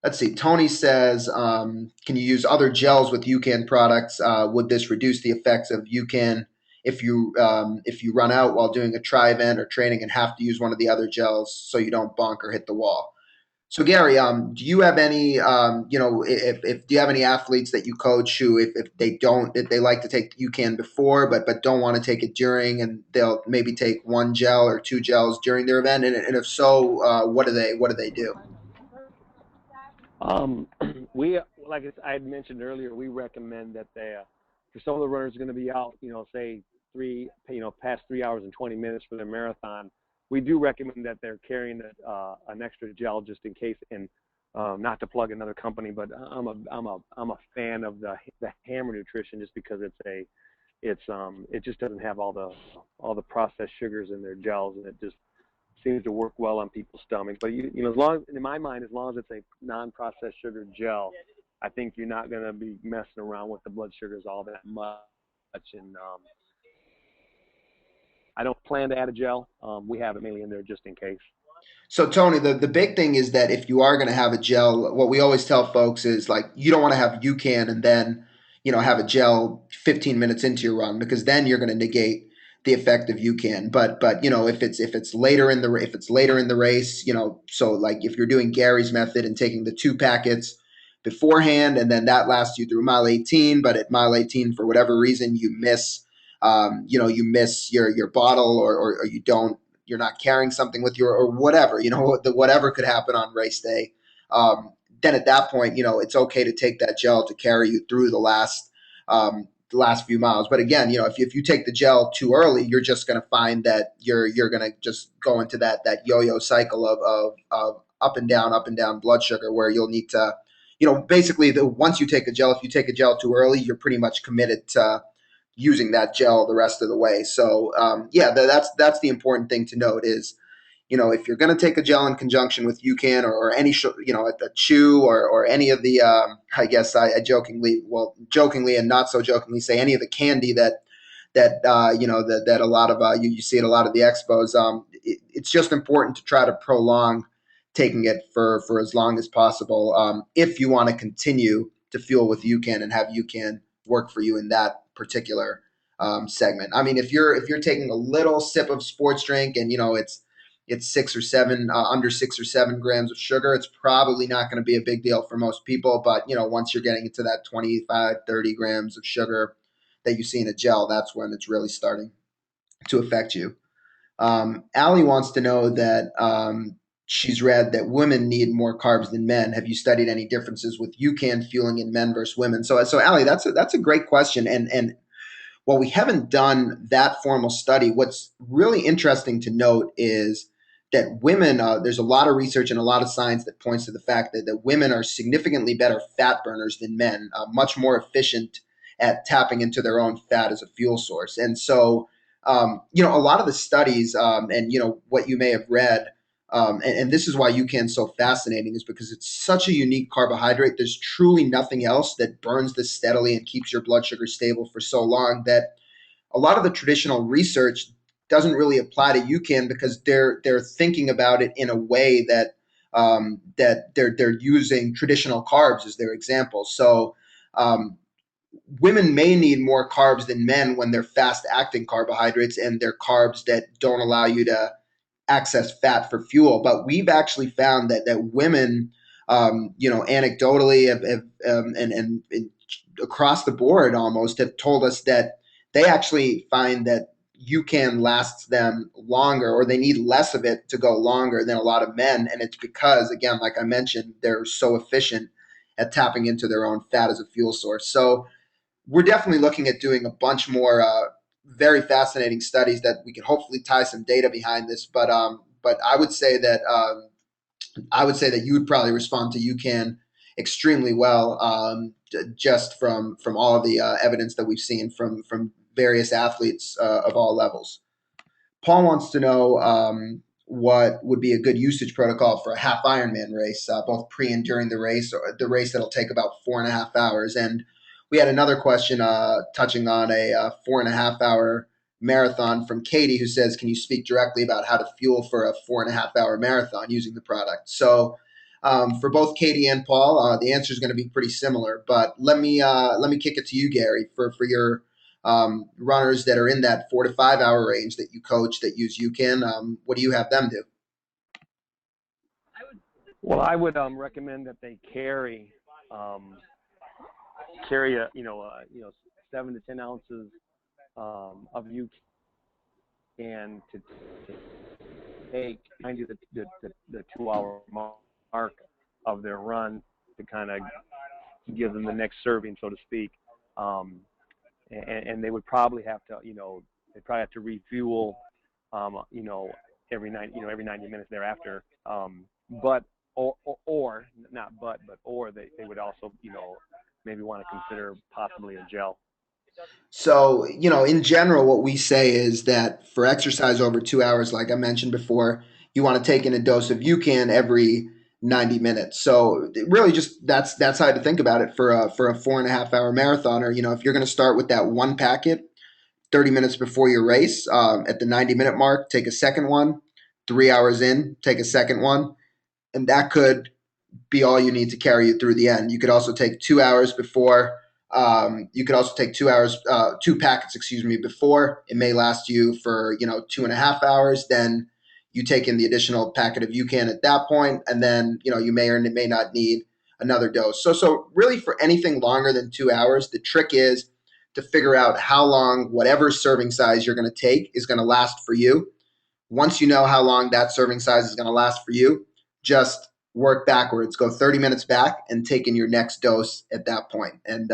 Let's see. Tony says, can you use other gels with UCAN products? Would this reduce the effects of UCAN if you run out while doing a tri event or training and have to use one of the other gels so you don't bonk or hit the wall? So Gary, do you have any, if do you have any athletes that you coach who, if they like to take UCAN before, but don't want to take it during, and they'll maybe take one gel or two gels during their event, and if so, what do they do? Um, we like I had mentioned earlier, we recommend that for some of the runners going to be out, say past 3 hours and 20 minutes for their marathon. We do recommend that they're carrying an extra gel just in case. And not to plug another company, but I'm a fan of the Hammer Nutrition just because it just doesn't have all the processed sugars in their gels, and it just seems to work well on people's stomach. But as long in my mind, as long as it's a non-processed sugar gel, I think you're not going to be messing around with the blood sugars all that much. And I don't plan to add a gel. We have it mainly in there just in case. So Tony, the big thing is that if you are going to have a gel, what we always tell folks is like you don't want to have UCAN and then have a gel 15 minutes into your run because then you're going to negate the effect of UCAN. But if it's later in the race, so like if you're doing Gary's method and taking the 2 packets beforehand and then that lasts you through mile 18, but at mile 18 for whatever reason you miss your bottle or you don't you're not carrying something with you or whatever, whatever could happen on race day. Then at that point, it's okay to take that gel to carry you through the last few miles. But again, if you take the gel too early, you're just going to find that you're going to just go into that yo-yo cycle of up and down blood sugar where you'll need to, basically once you take a gel, if you take a gel too early, you're pretty much committed to using that gel the rest of the way. So yeah, that's the important thing to note is if you're going to take a gel in conjunction with UCAN or any a chew or any of the I guess I jokingly and not so jokingly say any of the candy that a lot of you see at a lot of the expos. It's just important to try to prolong taking it for as long as possible if you want to continue to fuel with UCAN and have UCAN work for you in that particular segment. I mean, if you're taking a little sip of sports drink and it's 6 or 7 under 6 or 7 grams of sugar, it's probably not going to be a big deal for most people. But once you're getting into that 25, 30 grams of sugar that you see in a gel, that's when it's really starting to affect you. Allie wants to know that she's read that women need more carbs than men. Have you studied any differences with UCAN fueling in men versus women? So Allie, that's a great question, and while we haven't done that formal study, what's really interesting to note is that women, there's a lot of research and a lot of science that points to the fact that women are significantly better fat burners than men, much more efficient at tapping into their own fat as a fuel source. And so, a lot of the studies and, what you may have read, and this is why UCAN is so fascinating, is because it's such a unique carbohydrate. There's truly nothing else that burns this steadily and keeps your blood sugar stable for so long that a lot of the traditional research doesn't really apply to UCAN because they're thinking about it in a way that they're using traditional carbs as their example. So um, women may need more carbs than men when they're fast acting carbohydrates and they're carbs that don't allow you to access fat for fuel. But we've actually found that women, anecdotally, and across the board almost have told us that they actually find that UCAN lasts them longer, or they need less of it to go longer than a lot of men. And it's because, again, like I mentioned, they're so efficient at tapping into their own fat as a fuel source. So we're definitely looking at doing a bunch more very fascinating studies that we can hopefully tie some data behind this. But I would say that you would probably respond to UCAN extremely well, just from all of the evidence that we've seen from various athletes of all levels. Paul wants to know what would be a good usage protocol for a half Ironman race, both pre and during the race, or the race that'll take about 4.5 hours. And we had another question touching on a 4.5 hour marathon from Katie, who says, "Can you speak directly about how to fuel for a 4.5 hour marathon using the product?" So for both Katie and Paul, the answer is going to be pretty similar. But let me kick it to you, Gary, for your runners that are in that 4 to 5 hour range that you coach that use UCAN. What do you have them do? Well, I would recommend that they um, carry 7 to 10 ounces of UCAN to take kind of the 2 hour mark of their run to kind of give them the next serving, so to speak. Um, and they would probably have to, they probably have to refuel, um, you know, every 90 minutes thereafter. But or not but or they would also, maybe want to consider possibly a gel. So, in general, what we say is that for exercise over 2 hours, like I mentioned before, you want to take in a dose of UCAN every 90 minutes. So really just that's how to think about it for a 4.5 hour marathoner. If you're going to start with that one packet 30 minutes before your race, at the 90-minute mark, take a second one, 3 hours in, take a second one. And that could be all you need to carry you through the end. You could also take 2 hours before. You could also take 2 hours, two packets, excuse me, before. It may last you for 2.5 hours. Then you take in the additional packet of UCAN at that point, and then you may or may not need another dose. So really, for anything longer than 2 hours, the trick is to figure out how long whatever serving size you're going to take is going to last for you. Once you know how long that serving size is going to last for you, just work backwards, go 30 minutes back and take in your next dose at that point. And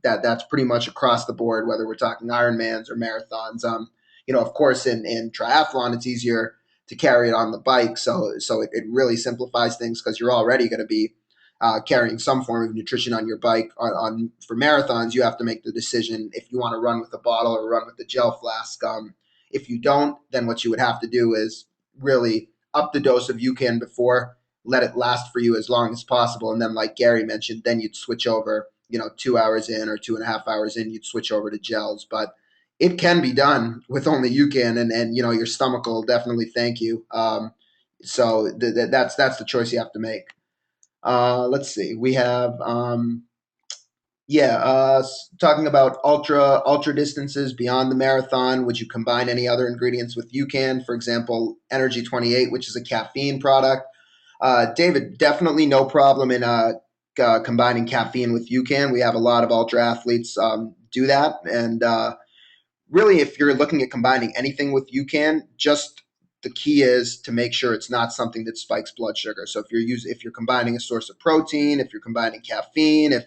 that's pretty much across the board, whether we're talking Ironmans or marathons. Of course, in triathlon, it's easier to carry it on the bike. So it really simplifies things because you're already going to be carrying some form of nutrition on your bike. For marathons, you have to make the decision if you want to run with a bottle or run with the gel flask. If you don't, then what you would have to do is really up the dose of UCAN before, let it last for you as long as possible. And then, like Gary mentioned, then you'd switch over, 2 hours in or 2.5 hours in, you'd switch over to gels. But it can be done with only UCAN, and your stomach will definitely thank you. That's the choice you have to make. Let's see. We have yeah, talking about ultra distances beyond the marathon. Would you combine any other ingredients with UCAN? For example, Energy 28, which is a caffeine product. David, definitely no problem in combining caffeine with UCAN. We have a lot of ultra athletes do that, and really, if you're looking at combining anything with UCAN, just the key is to make sure it's not something that spikes blood sugar. So if you're combining a source of protein, if you're combining caffeine, if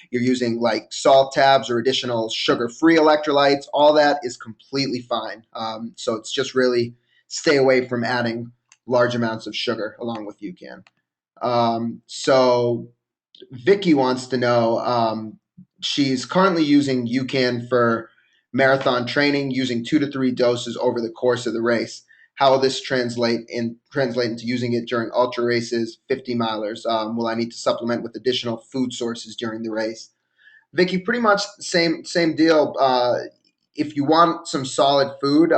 you're using like salt tabs or additional sugar-free electrolytes, all that is completely fine. So it's just really stay away from adding large amounts of sugar along with UCAN. So Vicky wants to know. She's currently using UCAN for marathon training, using 2 to 3 doses over the course of the race. How will this translate into using it during ultra races, 50 milers? Will I need to supplement with additional food sources during the race? Vicky, pretty much same deal. If you want some solid food,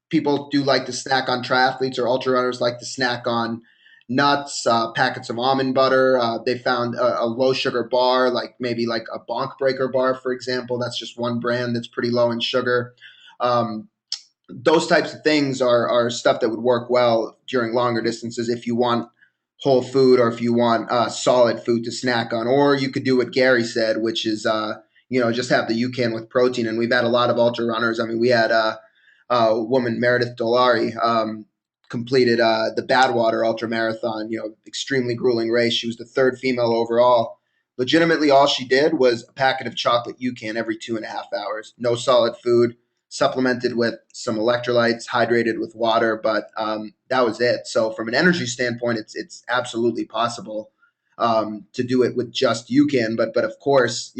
people do like to snack on triathletes or ultra runners like to snack on nuts, packets of almond butter. They found a low sugar bar, like maybe like a Bonk Breaker bar, for example. That's just one brand that's pretty low in sugar. Um, those types of things are stuff that would work well during longer distances if you want whole food or if you want solid food to snack on. Or you could do what Gary said, which is, just have the UCAN with protein. And we've had a lot of ultra runners. I mean, we had woman, Meredith Dolari, completed the Badwater Ultra Marathon, extremely grueling race. She was the third female overall. Legitimately, all she did was a packet of chocolate UCAN every 2.5 hours. No solid food, supplemented with some electrolytes, hydrated with water, but that was it. So from an energy standpoint, it's absolutely possible to do it with just UCAN. But of course,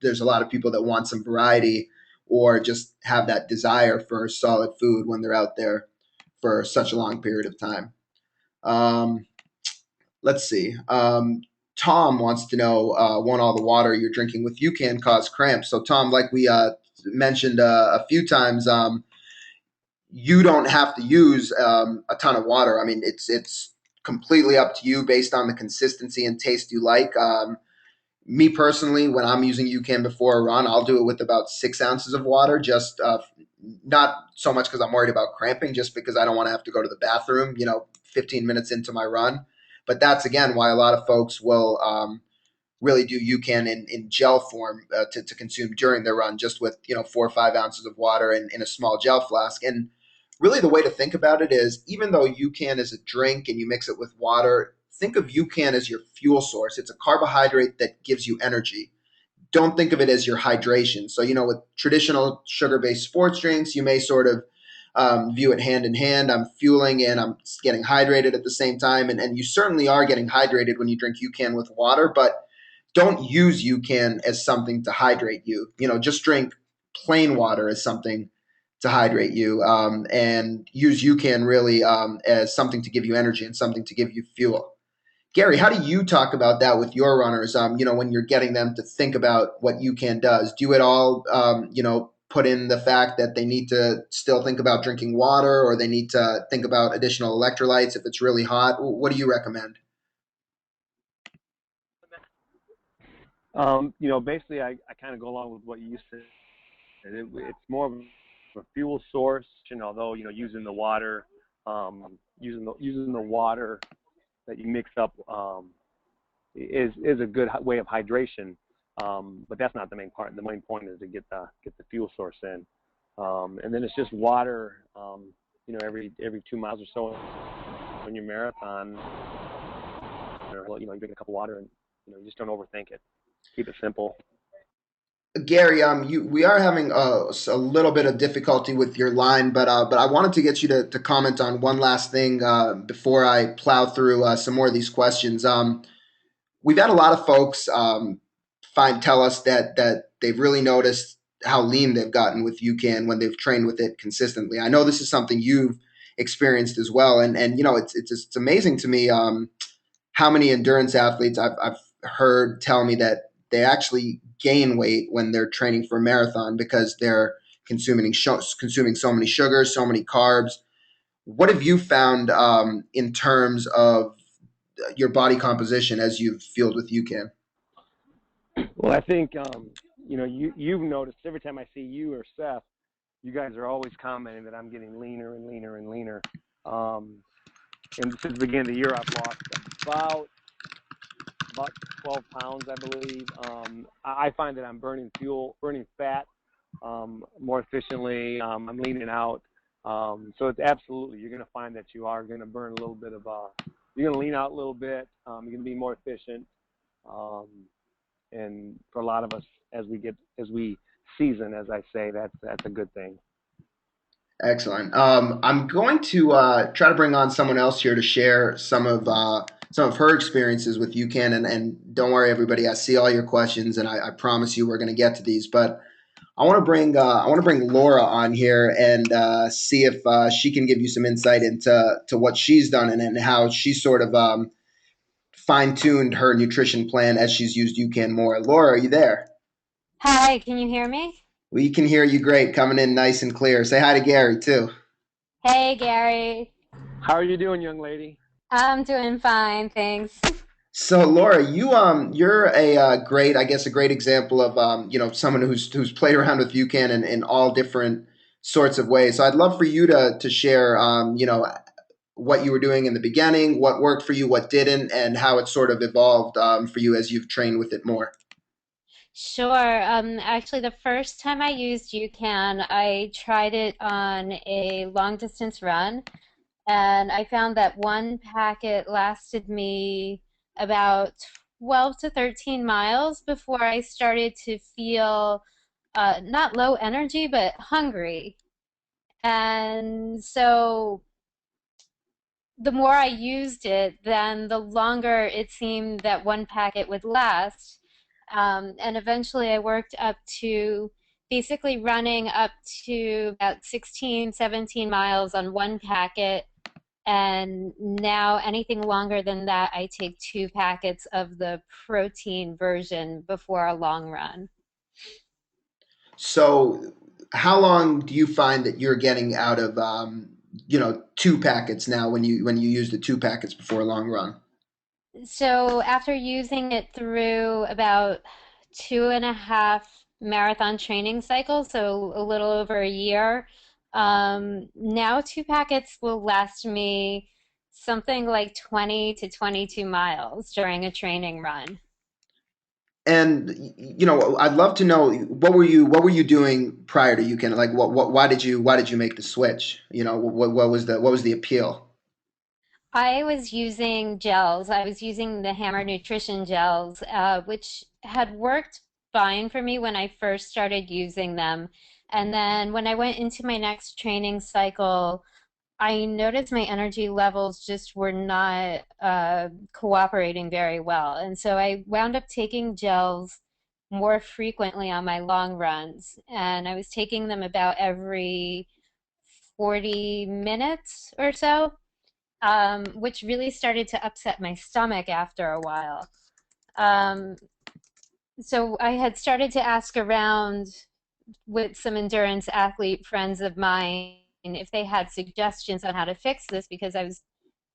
there's a lot of people that want some variety or just have that desire for solid food when they're out there for such a long period of time. Um, let's see. Tom wants to know, won't all the water you're drinking with UCAN cause cramps? So, Tom, like we mentioned a few times, you don't have to use a ton of water. I mean, it's completely up to you based on the consistency and taste you like. Me personally, when I'm using UCAN before a run, I'll do it with about 6 ounces of water. Just not so much because I'm worried about cramping, just because I don't want to have to go to the bathroom. 15 minutes into my run. But that's again why a lot of folks will really do UCAN in gel form to consume during their run, just with 4 or 5 ounces of water in a small gel flask. And really, the way to think about it is, even though UCAN is a drink and you mix it with water, think of UCAN as your fuel source. It's a carbohydrate that gives you energy. Don't think of it as your hydration. So, with traditional sugar-based sports drinks, you may sort of view it hand in hand. I'm fueling and I'm getting hydrated at the same time. And you certainly are getting hydrated when you drink UCAN with water, but don't use UCAN as something to hydrate you. Just drink plain water as something to hydrate you, and use UCAN really as something to give you energy and something to give you fuel. Gary, how do you talk about that with your runners? When you're getting them to think about what UCAN does, do you at all, put in the fact that they need to still think about drinking water, or they need to think about additional electrolytes if it's really hot? What do you recommend? Basically, I kind of go along with what you said. It's more of a fuel source, and although using the water, using the water that you mix up is a good way of hydration. But that's not the main part. The main point is to get the fuel source in, and then it's just water. Every 2 miles or so on your marathon, you drink a cup of water, and you just don't overthink it. Keep it simple. Gary, we are having a little bit of difficulty with your line, but I wanted to get you to comment on one last thing before I plow through some more of these questions. We've had a lot of folks tell us that they've really noticed how lean they've gotten with UCAN when they've trained with it consistently. I know this is something you've experienced as well, and it's amazing to me how many endurance athletes I've heard tell me that they actually gain weight when they're training for a marathon because they're consuming so many sugars, so many carbs. What have you found in terms of your body composition as you've fueled with UCAN? Well, I think you've noticed every time I see you or Seth, you guys are always commenting that I'm getting leaner and leaner and leaner. Um, and since the beginning of the year, I've lost about 12 pounds, I believe. I find that I'm burning fat more efficiently. I'm leaning out. So it's absolutely, you're going to find that you are going to burn a little bit of, you're going to lean out a little bit. You're going to be more efficient. Um, and for a lot of us, as we season, as I say, that's a good thing. Excellent. I'm going to try to bring on someone else here to share some of her experiences with UCAN, and don't worry, everybody. I see all your questions, and I promise you we're going to get to these. But I want to bring Laura on here and see if she can give you some insight into what she's done and how she sort of fine tuned her nutrition plan as she's used UCAN more. Laura, are you there? Hi, can you hear me? We can hear you great, coming in nice and clear. Say hi to Gary too. Hey, Gary. How are you doing, young lady? I'm doing fine, thanks. So Laura, you're a great, I guess, a great example of someone who's played around with UCAN in all different sorts of ways. So I'd love for you to share what you were doing in the beginning, what worked for you, what didn't, and how it sort of evolved for you as you've trained with it more. Sure. Actually, the first time I used UCAN, I tried it on a long distance run, and I found that one packet lasted me about 12 to 13 miles before I started to feel not low energy, but hungry. And so the more I used it, then the longer it seemed that one packet would last. And eventually I worked up to basically running up to about 16, 17 miles on one packet. And now anything longer than that, I take two packets of the protein version before a long run. So how long do you find that you're getting out of two packets now when you use the two packets before a long run? So after using it through about 2.5 marathon training cycles, so a little over a year, now two packets will last me something like 20 to 22 miles during a training run. And I'd love to know what were you doing prior to UCAN? Like why did you make the switch? What was the appeal? I was using gels. I was using the Hammer Nutrition gels, which had worked fine for me when I first started using them. And then when I went into my next training cycle, I noticed my energy levels just were not cooperating very well. And so I wound up taking gels more frequently on my long runs. And I was taking them about every 40 minutes or so, which really started to upset my stomach after a while. Um, so I had started to ask around with some endurance athlete friends of mine if they had suggestions on how to fix this because I was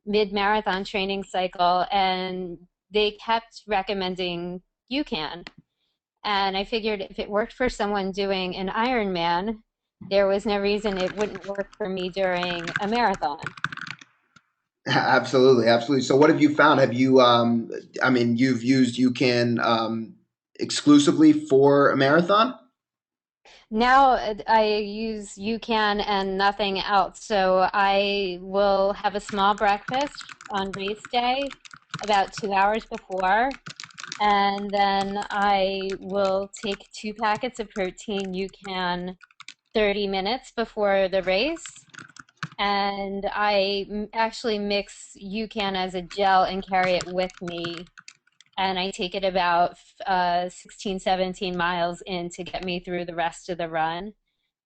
mid-marathon training cycle and they kept recommending UCAN. And I figured if it worked for someone doing an Ironman, there was no reason it wouldn't work for me during a marathon. Absolutely, absolutely. So what have you found? Have you, I mean, you've used UCAN exclusively for a marathon? Now I use UCAN and nothing else. So I will have a small breakfast on race day about 2 hours before. And then I will take 2 packets of protein UCAN 30 minutes before the race. And I actually mix UCAN as a gel and carry it with me. And I take it about 16, 17 miles in to get me through the rest of the run.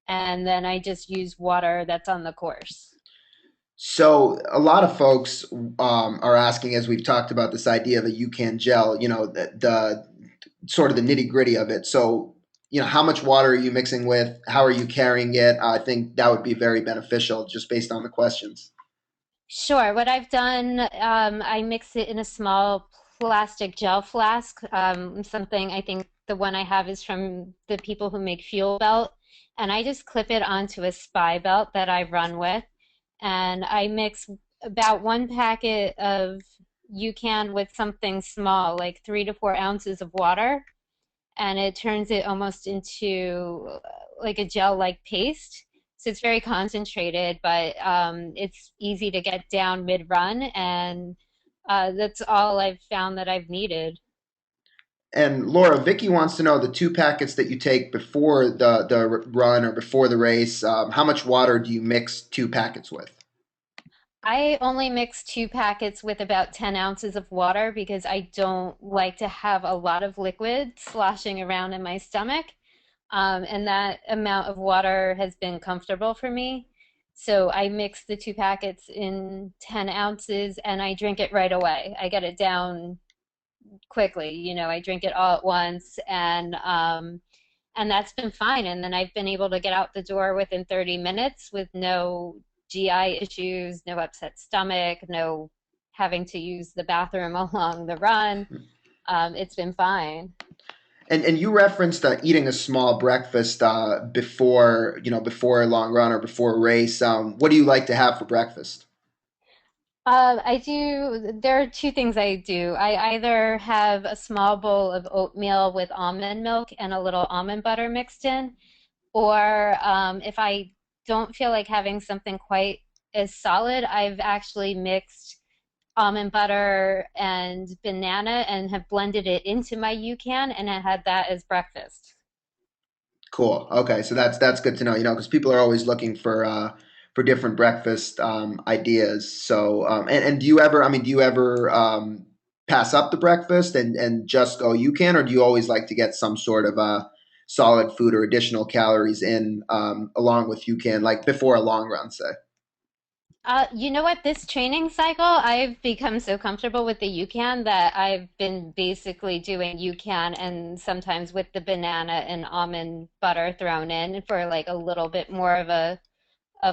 And then I just use water that's on the course. So a lot of folks are asking, as we've talked about this idea of a UCAN gel, the sort of the nitty gritty of it. So, how much water are you mixing with? How are you carrying it? I think that would be very beneficial just based on the questions. Sure. What I've done, I mix it in a small plastic gel flask. Something I think the one I have is from the people who make Fuel Belt. And I just clip it onto a spy belt that I run with. And I mix about 1 packet of UCAN with something small, like 3 to 4 ounces of water and it turns it almost into like a gel-like paste. So it's very concentrated, but it's easy to get down mid-run, and that's all I've found that I've needed. And Laura, Vicky wants to know the 2 packets that you take before the run or before the race. How much water do you mix 2 packets with? I only mix 2 packets with about 10 ounces of water because I don't like to have a lot of liquid sloshing around in my stomach. And that amount of water has been comfortable for me. So I mix the 2 packets in 10 ounces and I drink it right away. I get it down quickly. I drink it all at once and that's been fine. And then I've been able to get out the door within 30 minutes with no GI issues, no upset stomach, no having to use the bathroom along the run. It's been fine. And you referenced eating a small breakfast before a long run or before a race. What do you like to have for breakfast? I do, there are two things I do. I either have a small bowl of oatmeal with almond milk and a little almond butter mixed in, or if I don't feel like having something quite as solid, I've actually mixed almond butter and banana and have blended it into my UCAN and I had that as breakfast. Cool. Okay, so that's good to know. Because people are always looking for different breakfast ideas. So, and do you ever? I mean, do you ever pass up the breakfast and just go you can, or do you always like to get some sort of solid food or additional calories in along with you can, like before a long run, say? You know what? This training cycle, I've become so comfortable with the UCAN that I've been basically doing UCAN and sometimes with the banana and almond butter thrown in for like a little bit more of a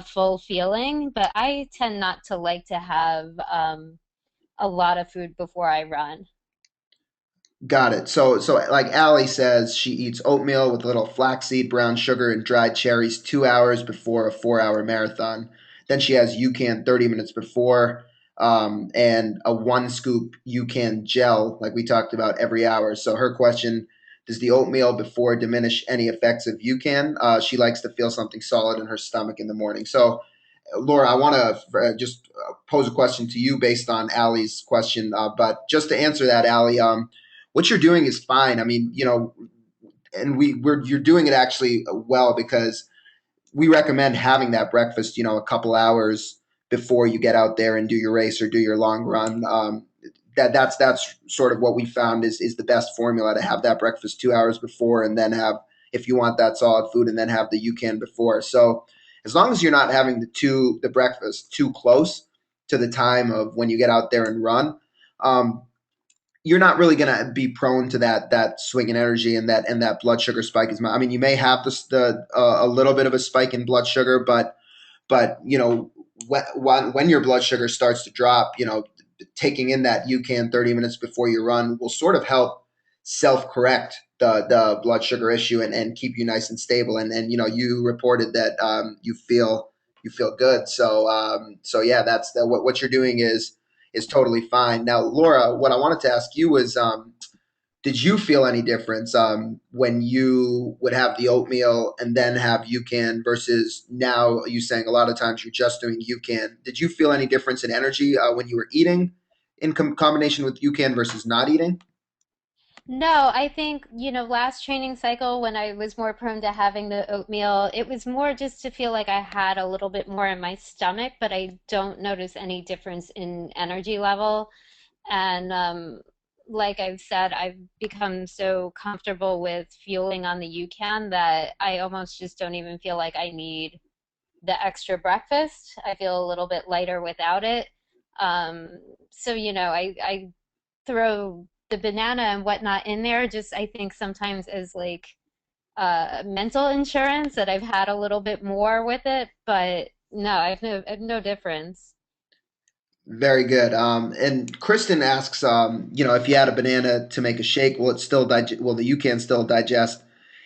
full feeling. But I tend not to like to have a lot of food before I run. Got it. So like Allie says, she eats oatmeal with a little flaxseed, brown sugar, and dried cherries 2 hours before a 4 hour marathon. Then she has UCAN 30 minutes before, and a 1 scoop UCAN gel, like we talked about, every hour. So her question: does the oatmeal before diminish any effects of UCAN? She likes to feel something solid in her stomach in the morning. So Laura, I want to just pose a question to you based on Allie's question. But just to answer that, Allie, what you're doing is fine. I mean, and you're doing it actually well because we recommend having that breakfast, a couple hours before you get out there and do your race or do your long run. That's sort of what we found is the best formula, to have that breakfast 2 hours before, and then have, if you want that solid food, and then have the UCAN before. So as long as you're not having the breakfast too close to the time of when you get out there and run, um, you're not really going to be prone to that swing in energy and that blood sugar spike. I mean, you may have a little bit of a spike in blood sugar, but when your blood sugar starts to drop, taking in that UCAN 30 minutes before you run will sort of help self correct the blood sugar issue, and keep you nice and stable. And you reported that you feel good. So yeah, what you're doing is totally fine. Now, Laura, what I wanted to ask you was, did you feel any difference when you would have the oatmeal and then have UCAN versus now you saying a lot of times you're just doing UCAN? Did you feel any difference in energy when you were eating in combination with UCAN versus not eating? No, I think, last training cycle when I was more prone to having the oatmeal, it was more just to feel like I had a little bit more in my stomach, but I don't notice any difference in energy level. And like I've said, I've become so comfortable with fueling on the UCAN that I almost just don't even feel like I need the extra breakfast. I feel a little bit lighter without it. Um, so, I throw the banana and whatnot in there, just I think sometimes as like mental insurance that I've had a little bit more with it, but no, I have no difference. Very good. And Kristen asks, if you add a banana to make a shake, will the UCAN still digest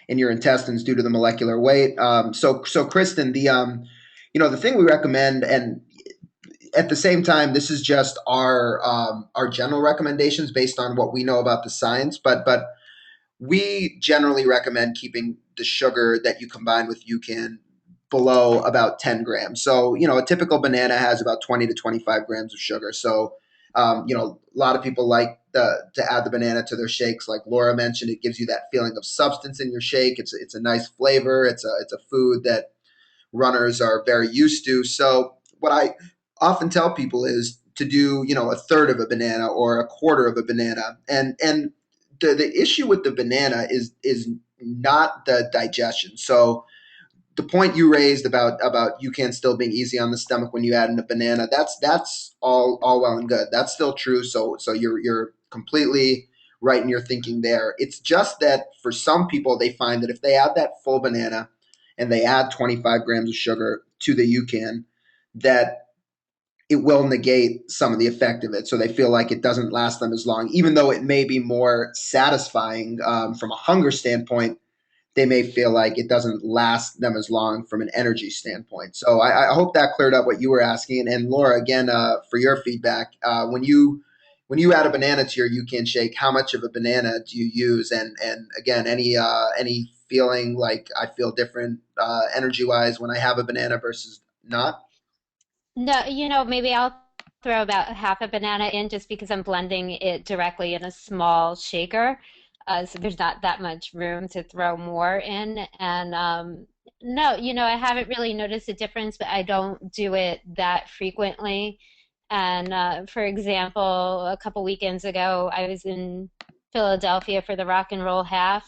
in your intestines due to the molecular weight? So Kristen, the thing we recommend, and at the same time, this is just our general recommendations based on what we know about the science, but we generally recommend keeping the sugar that you combine with UCAN below about 10 grams. So, a typical banana has about 20 to 25 grams of sugar. So, a lot of people like to add the banana to their shakes. Like Laura mentioned, it gives you that feeling of substance in your shake. It's a nice flavor. It's a food that runners are very used to. So, what I often tell people is to do, a third of a banana or a quarter of a banana. And the issue with the banana is not the digestion. So the point you raised about you can still being easy on the stomach when you add in a banana, that's all well and good. That's still true. So you're completely right in your thinking there. It's just that for some people, they find that if they add that full banana and they add 25 grams of sugar to the UCAN, that it will negate some of the effect of it. So they feel like it doesn't last them as long, even though it may be more satisfying from a hunger standpoint. They may feel like it doesn't last them as long from an energy standpoint. So I hope that cleared up what you were asking. And Laura, again, for your feedback, when you add a banana to your UCAN shake, how much of a banana do you use? And again, any feeling like I feel different energy wise when I have a banana versus not? No, maybe I'll throw about half a banana in just because I'm blending it directly in a small shaker. So there's not that much room to throw more in. And no, I haven't really noticed a difference, but I don't do it that frequently. And for example, a couple weekends ago, I was in Philadelphia for the Rock and Roll Half,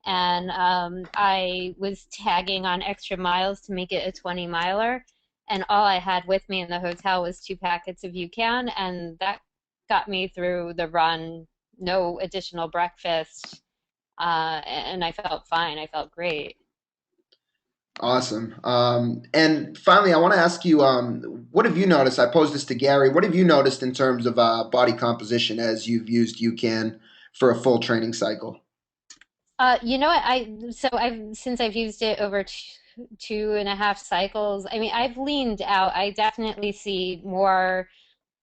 and I was tagging on extra miles to make it a 20 miler. And all I had with me in the hotel was 2 packets of UCAN, and that got me through the run, no additional breakfast, and I felt fine. I felt great. Awesome. And finally, I want to ask you, what have you noticed? I posed this to Gary. What have you noticed in terms of body composition as you've used UCAN for a full training cycle? You know what? I've since I've used it over two and a half cycles. I mean, I've leaned out. I definitely see more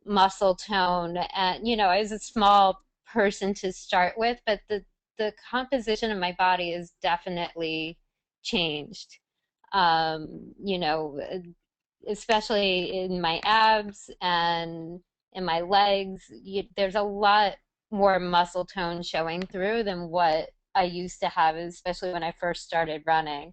muscle tone. And I was a small person to start with, but the composition of my body is definitely changed. Especially in my abs and in my legs, there's a lot more muscle tone showing through than what I used to have, especially when I first started running.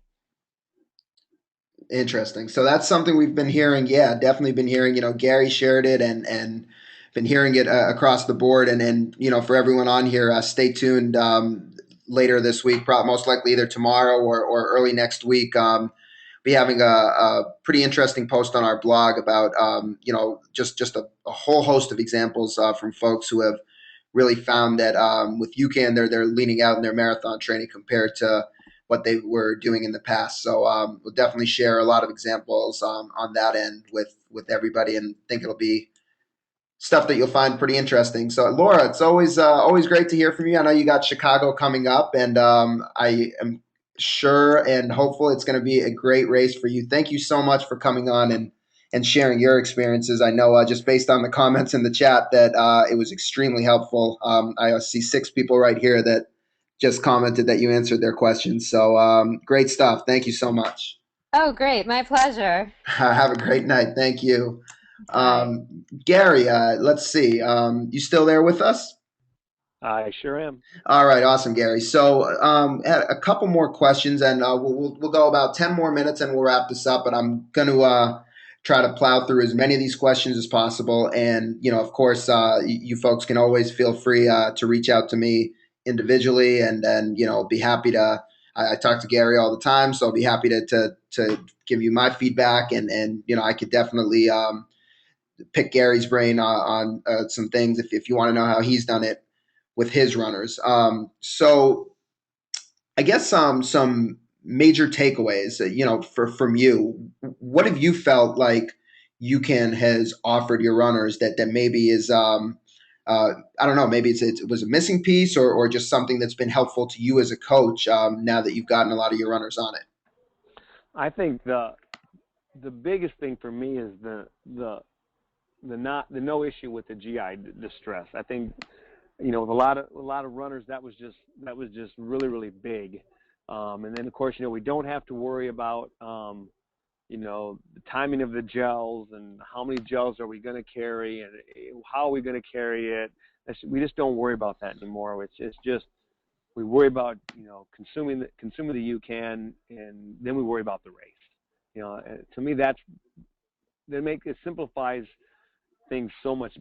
Interesting. So that's something we've been hearing. Yeah, definitely been hearing. Gary shared it, and been hearing it across the board. And for everyone on here, stay tuned. Later this week, probably most likely either tomorrow or early next week. Be having a pretty interesting post on our blog about just a whole host of examples from folks who have really found that with UCAN they're leaning out in their marathon training compared to what they were doing in the past. So we'll definitely share a lot of examples on that end with everybody, and think it'll be stuff that you'll find pretty interesting. So Laura, it's always great to hear from you. I know you got Chicago coming up, and I am sure and hopeful it's going to be a great race for you. Thank you so much for coming on and sharing your experiences. I know just based on the comments in the chat that it was extremely helpful. I see 6 people right here that just commented that you answered their questions. So great stuff. Thank you so much. Oh, great. My pleasure. Have a great night. Thank you. Bye. Gary, let's see. You still there with us? I sure am. All right, awesome, Gary. So, had a couple more questions, and we'll go about 10 more minutes, and we'll wrap this up. But I'm going to try to plow through as many of these questions as possible. And of course, you folks can always feel free to reach out to me individually, and then be happy to. I talk to Gary all the time, so I'll be happy to give you my feedback, and I could definitely pick Gary's brain on some things if you want to know how he's done it with his runners. So I guess some major takeaways, from you. What have you felt like UCAN has offered your runners that maybe is I don't know, maybe it was a missing piece or just something that's been helpful to you as a coach now that you've gotten a lot of your runners on it. I think the biggest thing for me is the no issue with the GI distress. I think with a lot of runners that was just really really big. And then of course we don't have to worry about the timing of the gels and how many gels are we going to carry and how are we going to carry it. We just don't worry about that anymore. It's just we worry about consuming the UCAN, and then we worry about the race. To me it simplifies things so much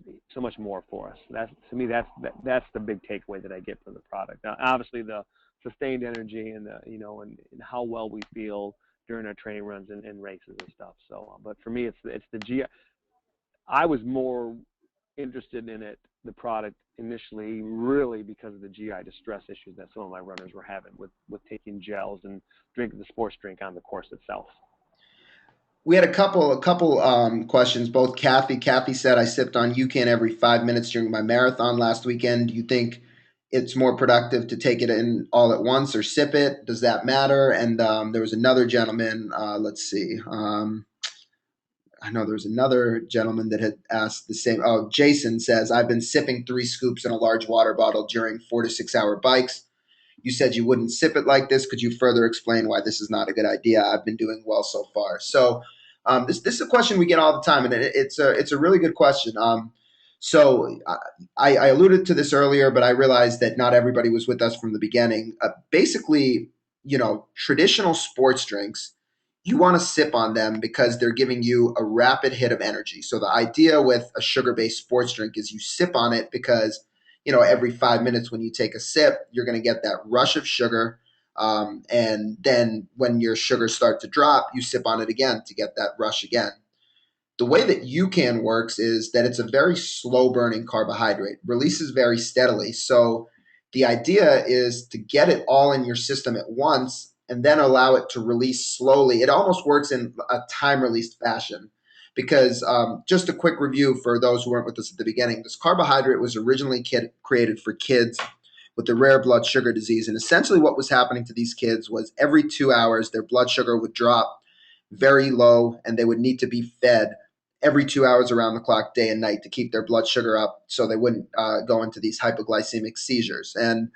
more for us. That's the big takeaway that I get from the product. Now, obviously, the sustained energy and and how well we feel during our training runs and races and stuff. So, but for me, it's the GI. I was more interested in the product initially, really because of the GI distress issues that some of my runners were having with taking gels and drinking the sports drink on the course itself. We had a couple questions. Both Kathy said I sipped on UCAN every 5 minutes during my marathon last weekend. Do you think it's more productive to take it in all at once or sip it? Does that matter? And there was another gentleman. Let's see. I know there was another gentleman that had asked the same. Oh, Jason says I've been sipping 3 scoops in a large water bottle during 4 to 6 hour bikes. You said you wouldn't sip it like this. Could you further explain why this is not a good idea? I've been doing well so far. So this is a question we get all the time, and it's a really good question. So I alluded to this earlier, but I realized that not everybody was with us from the beginning. Basically, traditional sports drinks, you want to sip on them because they're giving you a rapid hit of energy. So the idea with a sugar-based sports drink is you sip on it because every 5 minutes when you take a sip, you're going to get that rush of sugar. And then when your sugars start to drop, you sip on it again to get that rush again. The way that UCAN works is that it's a very slow burning carbohydrate, releases very steadily. So the idea is to get it all in your system at once and then allow it to release slowly. It almost works in a time released fashion because just a quick review for those who weren't with us at the beginning. This carbohydrate was originally created for kids with the rare blood sugar disease. And essentially what was happening to these kids was every 2 hours, their blood sugar would drop very low and they would need to be fed every 2 hours around the clock, day and night, to keep their blood sugar up so they wouldn't go into these hypoglycemic seizures. And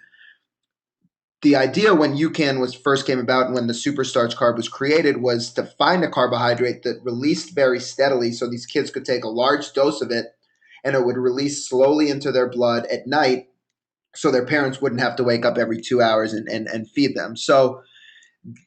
the idea when UCAN was first came about and when the superstarch carb was created was to find a carbohydrate that released very steadily so these kids could take a large dose of it and it would release slowly into their blood at night so their parents wouldn't have to wake up every 2 hours and feed them. So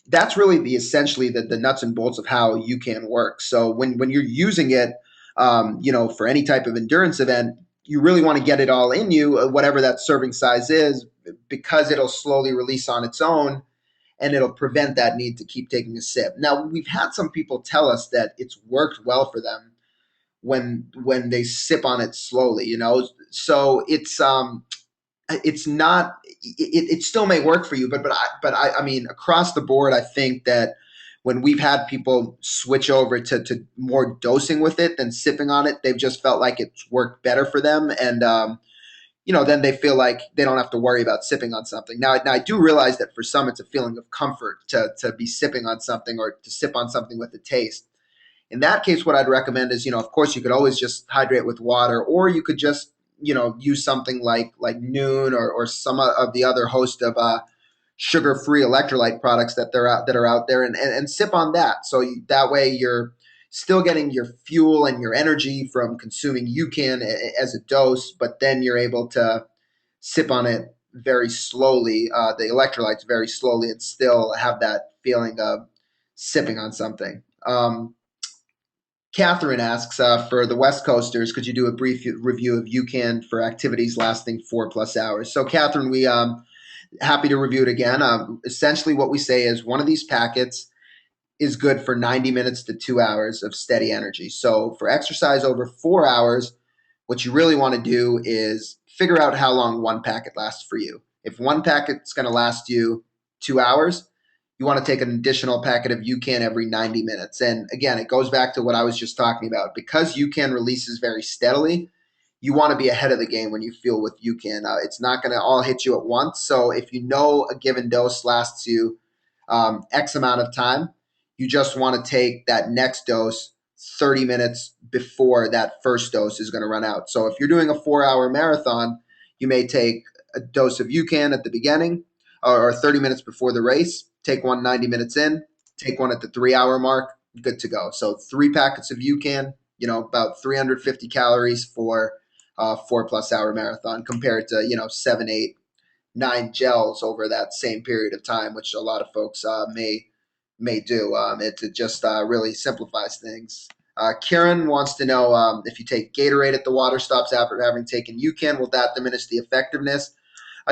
That's really essentially the nuts and bolts of how UCAN works. So when you're using it, for any type of endurance event, you really want to get it all in you, whatever that serving size is, because it'll slowly release on its own and it'll prevent that need to keep taking a sip. Now, we've had some people tell us that it's worked well for them when they sip on it slowly, So it's not it still may work for you, but I mean, across the board, I think that when we've had people switch over to more dosing with it than sipping on it, they've just felt like it's worked better for them, and then they feel like they don't have to worry about sipping on something. Now I do realize that for some, it's a feeling of comfort to be sipping on something or to sip on something with the taste. In that case, what I'd recommend is, of course, you could always just hydrate with water, or you could just, use something like Noon or some of the other host of sugar-free electrolyte products that are out there, and sip on that. So that way you're still getting your fuel and your energy from consuming UCAN as a dose, but then you're able to sip on it very slowly, the electrolytes very slowly, and still have that feeling of sipping on something. Catherine asks, for the West Coasters, could you do a brief review of UCAN for activities lasting 4+ hours? So, Catherine, we happy to review it again. Essentially, what we say is one of these packets is good for 90 minutes to 2 hours of steady energy. So, for exercise over 4 hours, what you really want to do is figure out how long one packet lasts for you. If one packet's going to last you 2 hours, you want to take an additional packet of UCAN every 90 minutes. And again, it goes back to what I was just talking about. Because UCAN releases very steadily, you want to be ahead of the game when you fuel with UCAN. It's not going to all hit you at once. So if you know a given dose lasts you X amount of time, you just want to take that next dose 30 minutes before that first dose is going to run out. So if you're doing a 4-hour marathon, you may take a dose of UCAN at the beginning or 30 minutes before the race, take one 90 minutes in, take one at the 3-hour mark, good to go. So 3 packets of UCAN, about 350 calories for a 4+ hour marathon compared to, 7, 8, 9 gels over that same period of time, which a lot of folks may do. It just really simplifies things. Kieran wants to know if you take Gatorade at the water stops after having taken UCAN, will that diminish the effectiveness?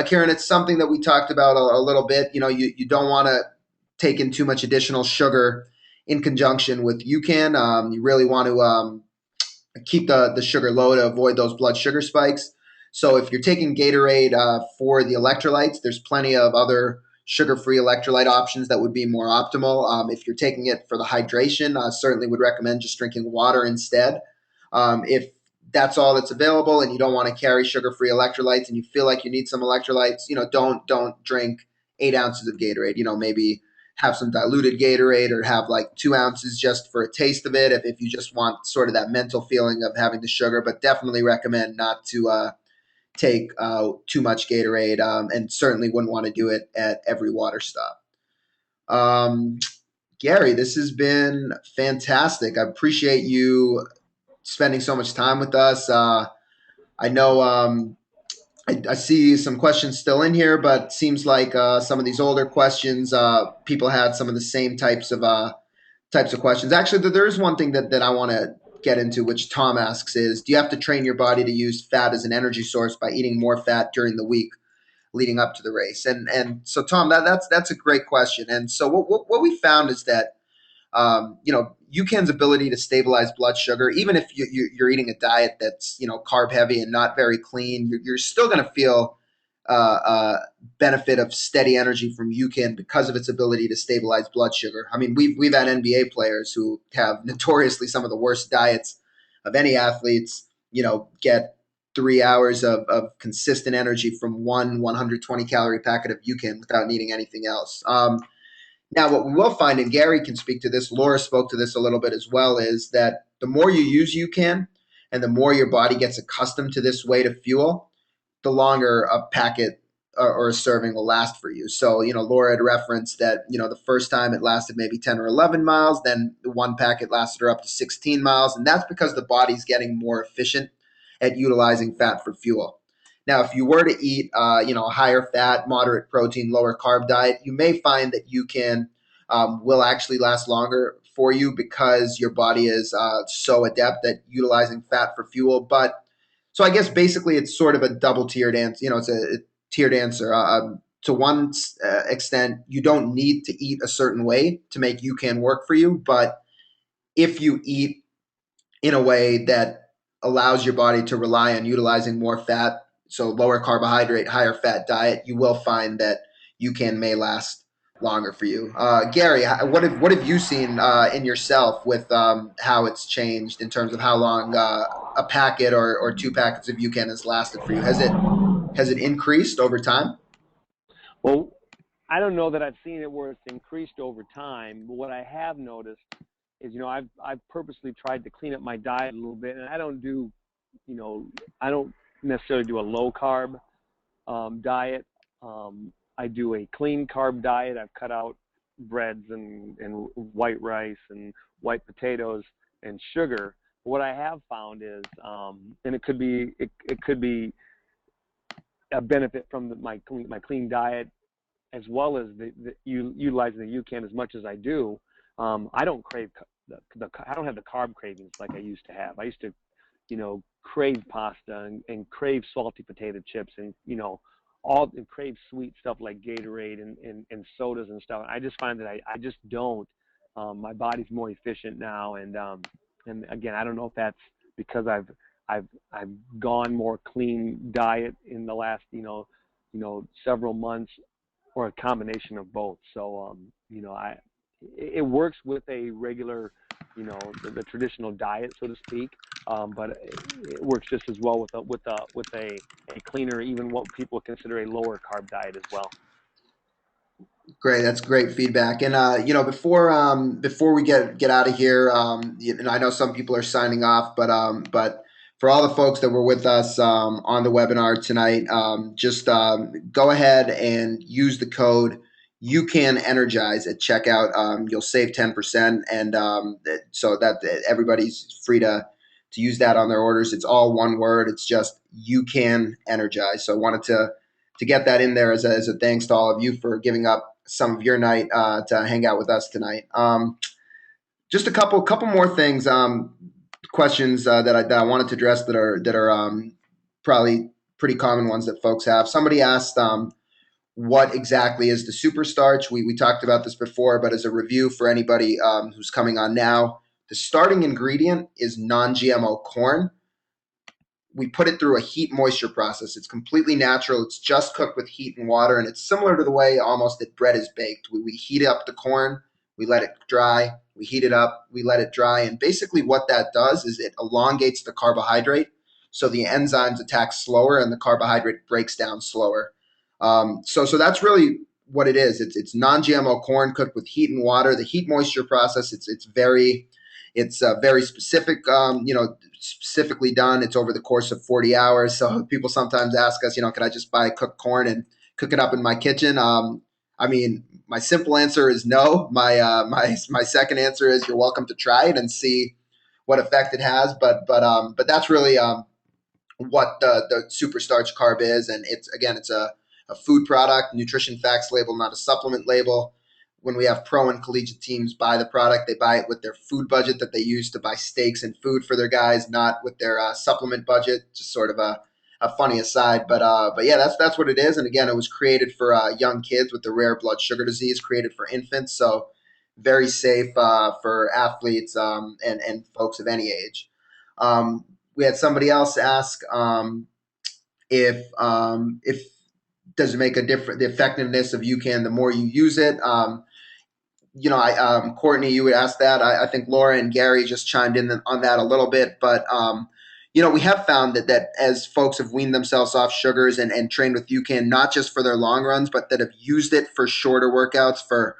Kieran, it's something that we talked about a little bit. You don't want to take in too much additional sugar in conjunction with UCAN. You really want to keep the sugar low to avoid those blood sugar spikes. So if you're taking Gatorade for the electrolytes, there's plenty of other sugar-free electrolyte options that would be more optimal. If you're taking it for the hydration, I certainly would recommend just drinking water instead. If that's all that's available and you don't want to carry sugar-free electrolytes and you feel like you need some electrolytes, don't drink 8 ounces of Gatorade. Maybe have some diluted Gatorade or have like 2 ounces just for a taste of it if you just want sort of that mental feeling of having the sugar, but definitely recommend not to take too much Gatorade, and certainly wouldn't want to do it at every water stop. Gary, this has been fantastic. I appreciate you spending so much time with us. I know I see some questions still in here, but seems like some of these older questions, people had some of the same types of questions. Actually, there is one thing that I want to get into, which Tom asks is, do you have to train your body to use fat as an energy source by eating more fat during the week leading up to the race? And so, Tom, that's a great question. And so what we found is that UCAN's ability to stabilize blood sugar, even if you're eating a diet that's carb heavy and not very clean, you're still going to feel benefit of steady energy from UCAN because of its ability to stabilize blood sugar. I mean, we've had NBA players who have notoriously some of the worst diets of any athletes. Get 3 hours of consistent energy from one 120 calorie packet of UCAN without needing anything else. Now, what we will find, and Gary can speak to this, Laura spoke to this a little bit as well, is that the more you use UCAN and the more your body gets accustomed to this way to fuel, the longer a packet or a serving will last for you. So, Laura had referenced that, the first time it lasted maybe 10 or 11 miles, then the one packet lasted her up to 16 miles. And that's because the body's getting more efficient at utilizing fat for fuel. Now, if you were to eat, a higher fat, moderate protein, lower carb diet, you may find that you can will actually last longer for you because your body is so adept at utilizing fat for fuel. But so I guess basically it's sort of a double tiered answer. It's a tiered answer. To one extent, you don't need to eat a certain way to make UCAN work for you, but if you eat in a way that allows your body to rely on utilizing more fat, so lower carbohydrate, higher fat diet, you will find that UCAN may last longer for you. Gary, what have you seen in yourself with how it's changed in terms of how long a packet or two packets of UCAN has lasted for you? Has it increased over time? Well, I don't know that I've seen it where it's increased over time, but what I have noticed is, I've purposely tried to clean up my diet a little bit, and you know, I don't necessarily do a low carb diet. I do a clean carb diet. I've cut out breads and white rice and white potatoes and sugar. What I have found is, and it could be a benefit from my clean diet as well as utilizing the UCAN as much as I do. I don't crave I don't have the carb cravings like I used to have. I used to, crave pasta and crave salty potato chips and and crave sweet stuff like Gatorade and sodas and stuff. I just find that I just don't. My body's more efficient now, and again, I don't know if that's because I've gone more clean diet in the last several months, or a combination of both. So it works with a regular, the traditional diet, so to speak. But it works just as well with a cleaner, even what people consider a lower carb diet as well. Great, that's great feedback. And before we get out of here, and I know some people are signing off, but for all the folks that were with us on the webinar tonight, just go ahead and use the code UCAN Energize at checkout. You'll save 10%, and so that everybody's free to use that on their orders. It's all one word. It's just UCAN Energize. So I wanted to get that in there as a thanks to all of you for giving up some of your night to hang out with us tonight. Just a couple more things, questions that I wanted to address that are probably pretty common ones that folks have. Somebody asked, what exactly is the super starch? We talked about this before, but as a review for anybody who's coming on now, the starting ingredient is non-GMO corn. We put it through a heat moisture process. It's completely natural. It's just cooked with heat and water, and it's similar to the way almost that bread is baked. We heat up the corn, we let it dry, we heat it up, we let it dry, and basically what that does is it elongates the carbohydrate, so the enzymes attack slower and the carbohydrate breaks down slower. So that's really what it is. It's non-GMO corn cooked with heat and water. The heat moisture process, it's very specific, specifically done. It's over the course of 40 hours. So people sometimes ask us, can I just buy cooked corn and cook it up in my kitchen? I mean, my simple answer is no. My second answer is you're welcome to try it and see what effect it has. But that's really what the super starch carb is, and it's a food product, nutrition facts label, not a supplement label. When we have pro and collegiate teams buy the product, they buy it with their food budget that they use to buy steaks and food for their guys, not with their supplement budget. Just sort of a funny aside, but yeah, that's what it is. And again, it was created for young kids with the rare blood sugar disease, created for infants, so very safe for athletes and folks of any age. We had somebody else ask if does it make a difference, the effectiveness of UCAN the more you use it. Courtney, you would ask that. I think Laura and Gary just chimed in on that a little bit, but we have found that as folks have weaned themselves off sugars and trained with UCAN, not just for their long runs, but that have used it for shorter workouts, for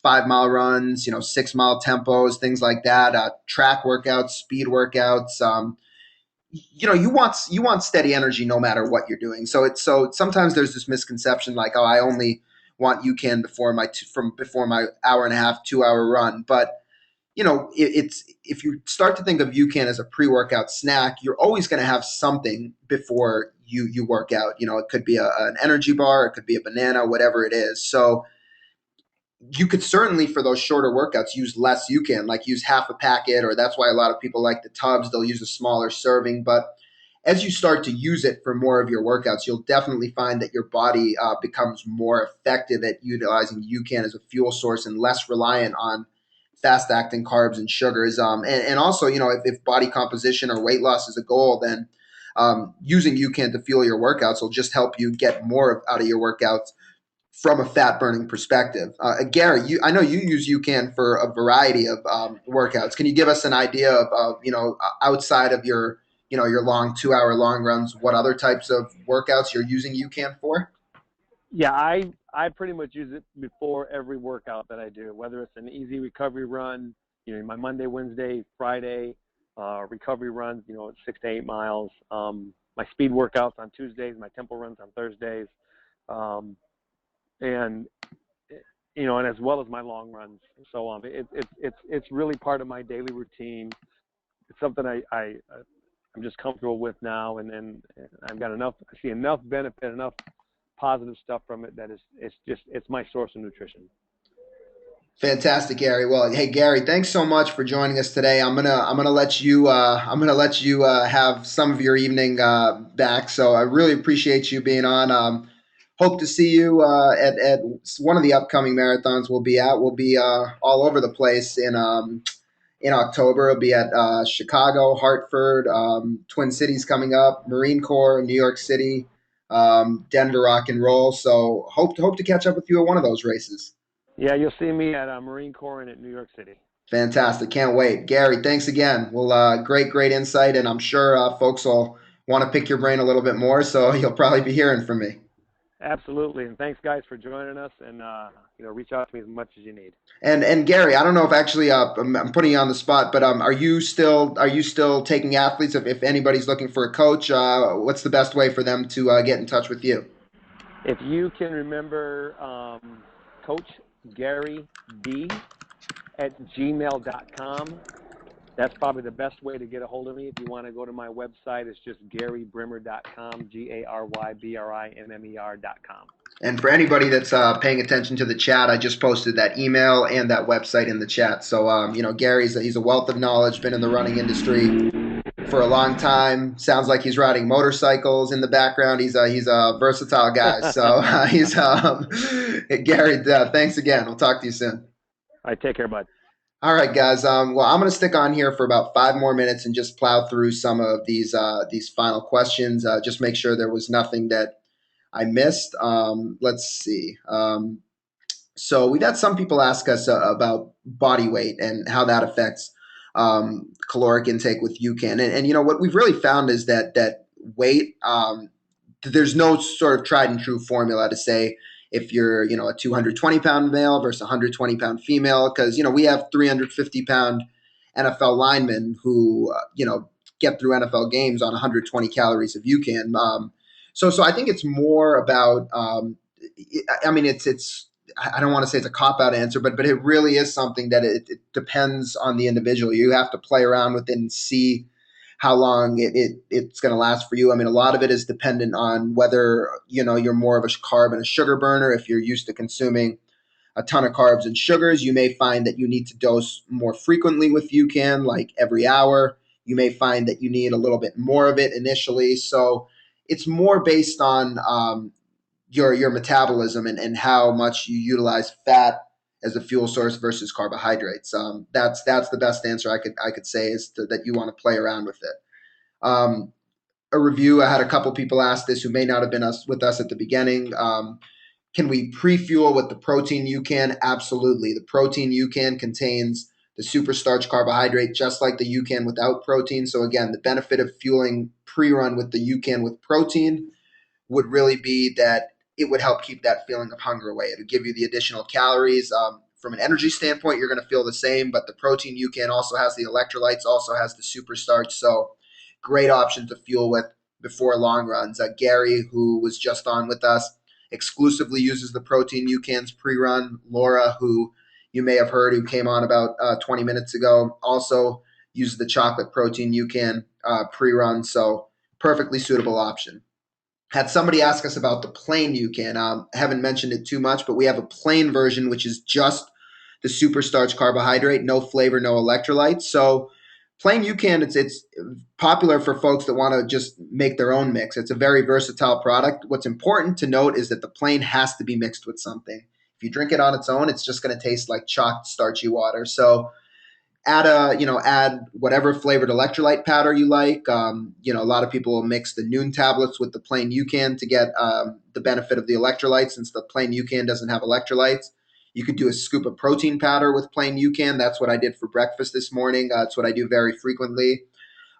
5 mile runs, 6 mile tempos, things like that, track workouts, speed workouts. You want steady energy no matter what you're doing. So sometimes there's this misconception like, oh, I only want UCAN before my hour and a half, 2 hour run. But it's if you start to think of UCAN as a pre-workout snack, you're always going to have something before you work out. It could be an energy bar, it could be a banana, whatever it is. So you could certainly for those shorter workouts use less. You can like use half a packet, or that's why a lot of people like the tubs. They'll use a smaller serving, but as you start to use it for more of your workouts, you'll definitely find that your body becomes more effective at utilizing UCAN as a fuel source and less reliant on fast acting carbs and sugars. And also, if body composition or weight loss is a goal, then using UCAN to fuel your workouts will just help you get more out of your workouts from a fat burning perspective. Gary, I know you use UCAN for a variety of workouts. Can you give us an idea of outside of your long 2 hour long runs, what other types of workouts you're using UCAN for? Yeah, I pretty much use it before every workout that I do, whether it's an easy recovery run, my Monday, Wednesday, Friday recovery runs, 6 to 8 miles. My speed workouts on Tuesdays, my tempo runs on Thursdays, and and as well as my long runs. So it's really part of my daily routine. It's something I'm just comfortable with now, and I've got enough. I see enough benefit, enough positive stuff from it that it's my source of nutrition. Fantastic, Gary. Well, hey, Gary, thanks so much for joining us today. I'm gonna let you have some of your evening back. So I really appreciate you being on. Hope to see you at one of the upcoming marathons we'll be at. We'll be all over the place in October. It'll be at Chicago, Hartford, Twin Cities coming up, Marine Corps, New York City, Denver Rock and Roll. So hope to catch up with you at one of those races. Yeah, you'll see me at Marine Corps and at New York City. Fantastic. Can't wait. Gary, thanks again. Well, great insight. And I'm sure folks will want to pick your brain a little bit more. So you'll probably be hearing from me. Absolutely. And thanks, guys, for joining us. And, reach out to me as much as you need. And Gary, I don't know if actually I'm putting you on the spot, but are you still taking athletes? If anybody's looking for a coach, what's the best way for them to get in touch with you? If you can remember Coach Gary B at gmail.com, that's probably the best way to get a hold of me. If you want to go to my website, it's just GaryBrimmer.com, GaryBrimmer.com. And for anybody that's paying attention to the chat, I just posted that email and that website in the chat. So he's a wealth of knowledge, been in the running industry for a long time. Sounds like he's riding motorcycles in the background. He's a versatile guy. So Gary. Thanks again. We'll talk to you soon. All right, take care, bud. All right, guys. Well, I'm going to stick on here for about 5 more minutes and just plow through some of these final questions. Just make sure there was nothing that I missed. Let's see. So we've had some people ask us about body weight and how that affects caloric intake with UCAN. And what we've really found is that weight, there's no sort of tried and true formula to say if you're, a 220-pound male versus a 120-pound female, because, we have 350-pound NFL linemen who, get through NFL games on 120 calories of UCAN. So I think it's more about, it's I don't want to say it's a cop out answer, but it really is something that it depends on the individual. You have to play around with it and see how long it's going to last for you. I mean, a lot of it is dependent on whether, you're more of a carb and a sugar burner. If you're used to consuming a ton of carbs and sugars, you may find that you need to dose more frequently with UCAN, like every hour. You may find that you need a little bit more of it initially. So it's more based on your metabolism and how much you utilize fat as a fuel source versus carbohydrates. That's the best answer I could say is that you want to play around with it. A review. I had a couple people ask this who may not have been with us at the beginning. Can we pre-fuel with the protein UCAN? Absolutely. The protein UCAN contains the superstarch carbohydrate, just like the UCAN without protein. So again, the benefit of fueling pre-run with the UCAN with protein would really be that it would help keep that feeling of hunger away. It would give you the additional calories. From an energy standpoint, you're going to feel the same, but the protein UCAN also has the electrolytes, also has the superstarch. So great option to fuel with before long runs. Gary, who was just on with us, exclusively uses the protein UCANs pre-run. Laura, who you may have heard, who came on about 20 minutes ago, also uses the chocolate protein UCAN pre-run. So perfectly suitable option. Had somebody ask us about the plain UCAN. I haven't mentioned it too much, but we have a plain version, which is just the superstarch carbohydrate, no flavor, no electrolytes. So plain UCAN, it's popular for folks that want to just make their own mix. It's a very versatile product. What's important to note is that the plain has to be mixed with something. If you drink it on its own, it's just going to taste like chalked, starchy water. So add whatever flavored electrolyte powder you like. A lot of people will mix the Noon tablets with the plain UCAN to get the benefit of the electrolytes, since the plain UCAN doesn't have electrolytes. You could do a scoop of protein powder with plain UCAN. That's what I did for breakfast this morning. It's what I do very frequently.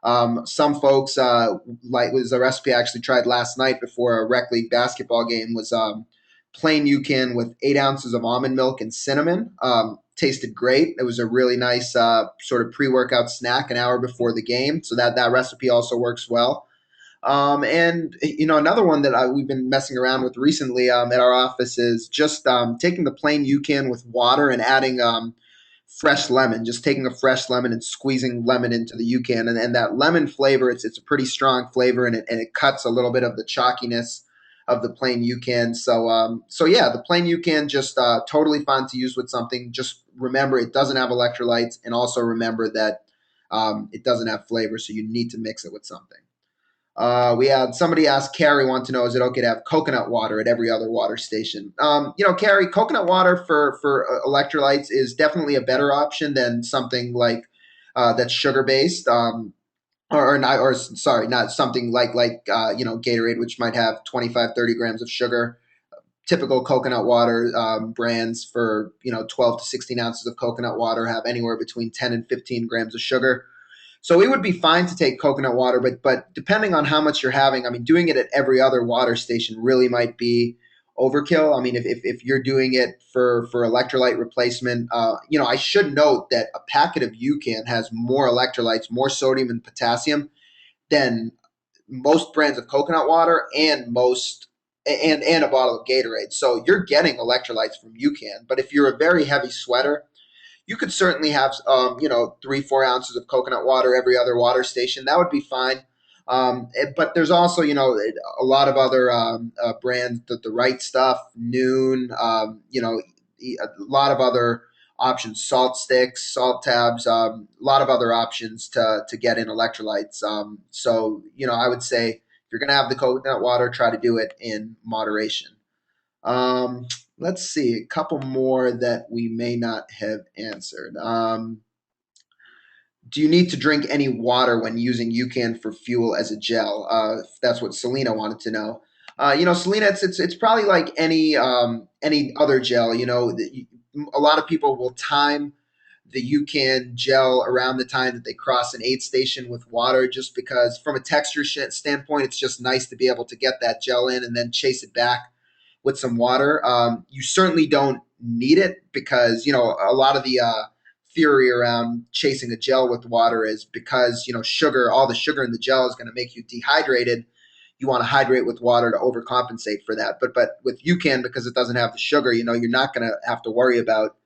Some folks like was a recipe I actually tried last night before a rec league basketball game was plain UCAN with 8 ounces of almond milk and cinnamon. Tasted great. It was a really nice sort of pre-workout snack an hour before the game. So that recipe also works well. And another one that we've been messing around with recently at our office is just taking the plain UCAN with water and adding fresh lemon. Just taking a fresh lemon and squeezing lemon into the UCAN, and that lemon flavor. It's a pretty strong flavor, and it cuts a little bit of the chalkiness of the plain UCAN. So yeah, the plain UCAN just totally fine to use with something. Just remember it doesn't have electrolytes, and also remember that it doesn't have flavor, so you need to mix it with something. We had somebody ask Carrie, want to know, is it okay to have coconut water at every other water station? Carrie, coconut water for electrolytes is definitely a better option than something like that's sugar based. Or not, or sorry, not something like Gatorade, which might have 25, 30 grams of sugar. Typical coconut water brands for 12 to 16 ounces of coconut water have anywhere between 10 and 15 grams of sugar. So it would be fine to take coconut water, but depending on how much you're having, I mean, doing it at every other water station really might be overkill. I mean, if you're doing it for electrolyte replacement, I should note that a packet of UCAN has more electrolytes, more sodium and potassium than most brands of coconut water and a bottle of Gatorade. So you're getting electrolytes from UCAN. But if you're a very heavy sweater, you could certainly have 3-4 ounces of coconut water every other water station. That would be fine. But there's also a lot of other brands, the right stuff, Noon, a lot of other options, salt sticks, salt tabs, a lot of other options to get in electrolytes. So I would say if you're going to have the coconut water, try to do it in moderation. Um, let's see, a couple more that we may not have answered. Do you need to drink any water when using UCAN for fuel as a gel? That's what Selena wanted to know. Selena, it's probably like any other gel. A lot of people will time the UCAN gel around the time that they cross an aid station with water, just because from a texture standpoint, it's just nice to be able to get that gel in and then chase it back with some water. You certainly don't need it because a lot of the theory around chasing a gel with water is because sugar, all the sugar in the gel is going to make you dehydrated. You want to hydrate with water to overcompensate for that. But with UCAN, because it doesn't have the sugar, you're not going to have to worry about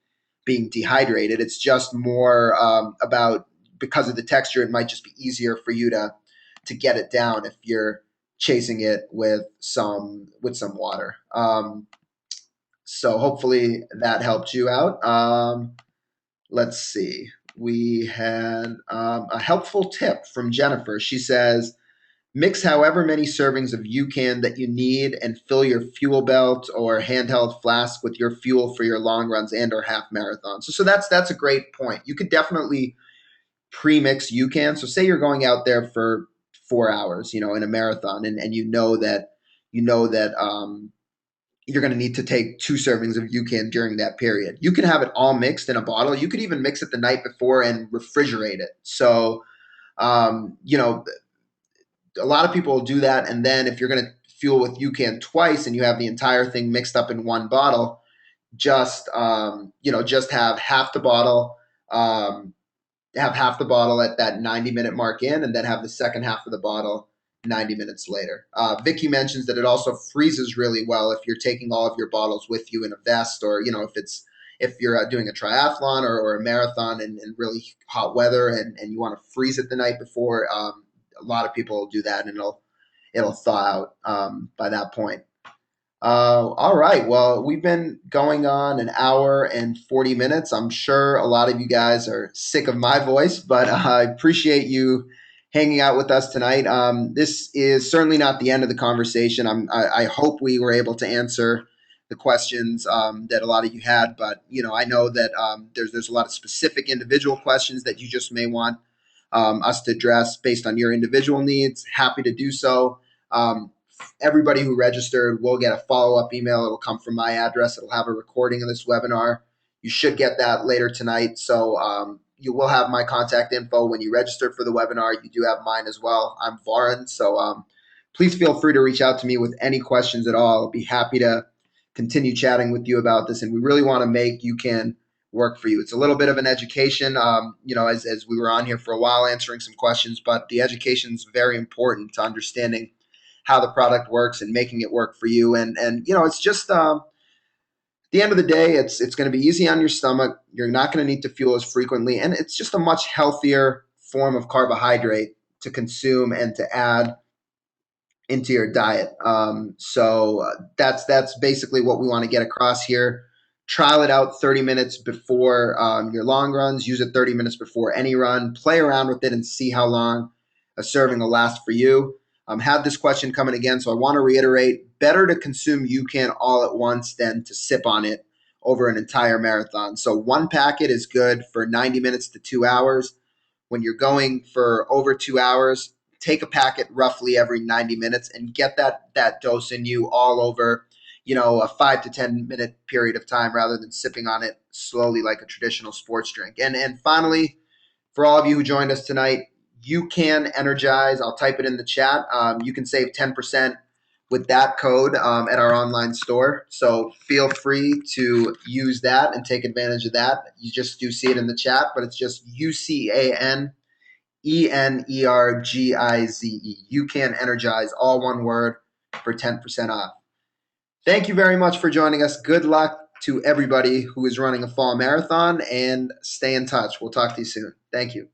being dehydrated. It's just more about, because of the texture, it might just be easier for you to get it down if you're chasing it with some water. So hopefully that helped you out. Let's see. We had a helpful tip from Jennifer. She says, mix however many servings of UCAN that you need and fill your fuel belt or handheld flask with your fuel for your long runs and or half marathons. So that's a great point. You could definitely pre-mix UCAN. So say you're going out there for 4 hours, in a marathon, and you know that you're going to need to take 2 servings of UCAN during that period. You can have it all mixed in a bottle. You could even mix it the night before and refrigerate it. So, um, you know, a lot of people will do that. And then if you're going to fuel with UCAN twice and you have the entire thing mixed up in one bottle, just have half the bottle at that 90-minute mark in, and then have the second half of the bottle 90 minutes later. Vicky mentions that it also freezes really well if you're taking all of your bottles with you in a vest, or if you're doing a triathlon or a marathon in really hot weather and you want to freeze it the night before. A lot of people will do that, and it'll thaw out by that point. All right. Well, we've been going on an hour and 40 minutes. I'm sure a lot of you guys are sick of my voice, but I appreciate you hanging out with us tonight. This is certainly not the end of the conversation. I hope we were able to answer the questions that a lot of you had, but I know that there's a lot of specific individual questions that you just may want us to address based on your individual needs. Happy to do so. Everybody who registered will get a follow-up email. It'll come from my address. It'll have a recording of this webinar. You should get that later tonight. So you will have my contact info when you register for the webinar. You do have mine as well. I'm Varan. So please feel free to reach out to me with any questions at all. I'll be happy to continue chatting with you about this. And we really want to make UCAN work for you. It's a little bit of an education, as we were on here for a while answering some questions, but the education is very important to understanding how the product works and making it work for you. And it's just at the end of the day, it's going to be easy on your stomach. You're not going to need to fuel as frequently, and it's just a much healthier form of carbohydrate to consume and to add into your diet. That's basically what we want to get across here. Trial it out 30 minutes before your long runs. Use it 30 minutes before any run. Play around with it and see how long a serving will last for you. Had this question coming again, so I want to reiterate, better to consume UCAN all at once than to sip on it over an entire marathon. So one packet is good for 90 minutes to 2 hours. When you're going for over 2 hours, take a packet roughly every 90 minutes and get that dose in you all over, a 5 to 10 minute period of time rather than sipping on it slowly like a traditional sports drink. And finally, for all of you who joined us tonight, UCAN Energize. I'll type it in the chat. You can save 10% with that code at our online store. So feel free to use that and take advantage of that. You just do see it in the chat, but it's just UCAN ENERGIZE. UCAN Energize, all one word, for 10% off. Thank you very much for joining us. Good luck to everybody who is running a fall marathon, and stay in touch. We'll talk to you soon. Thank you.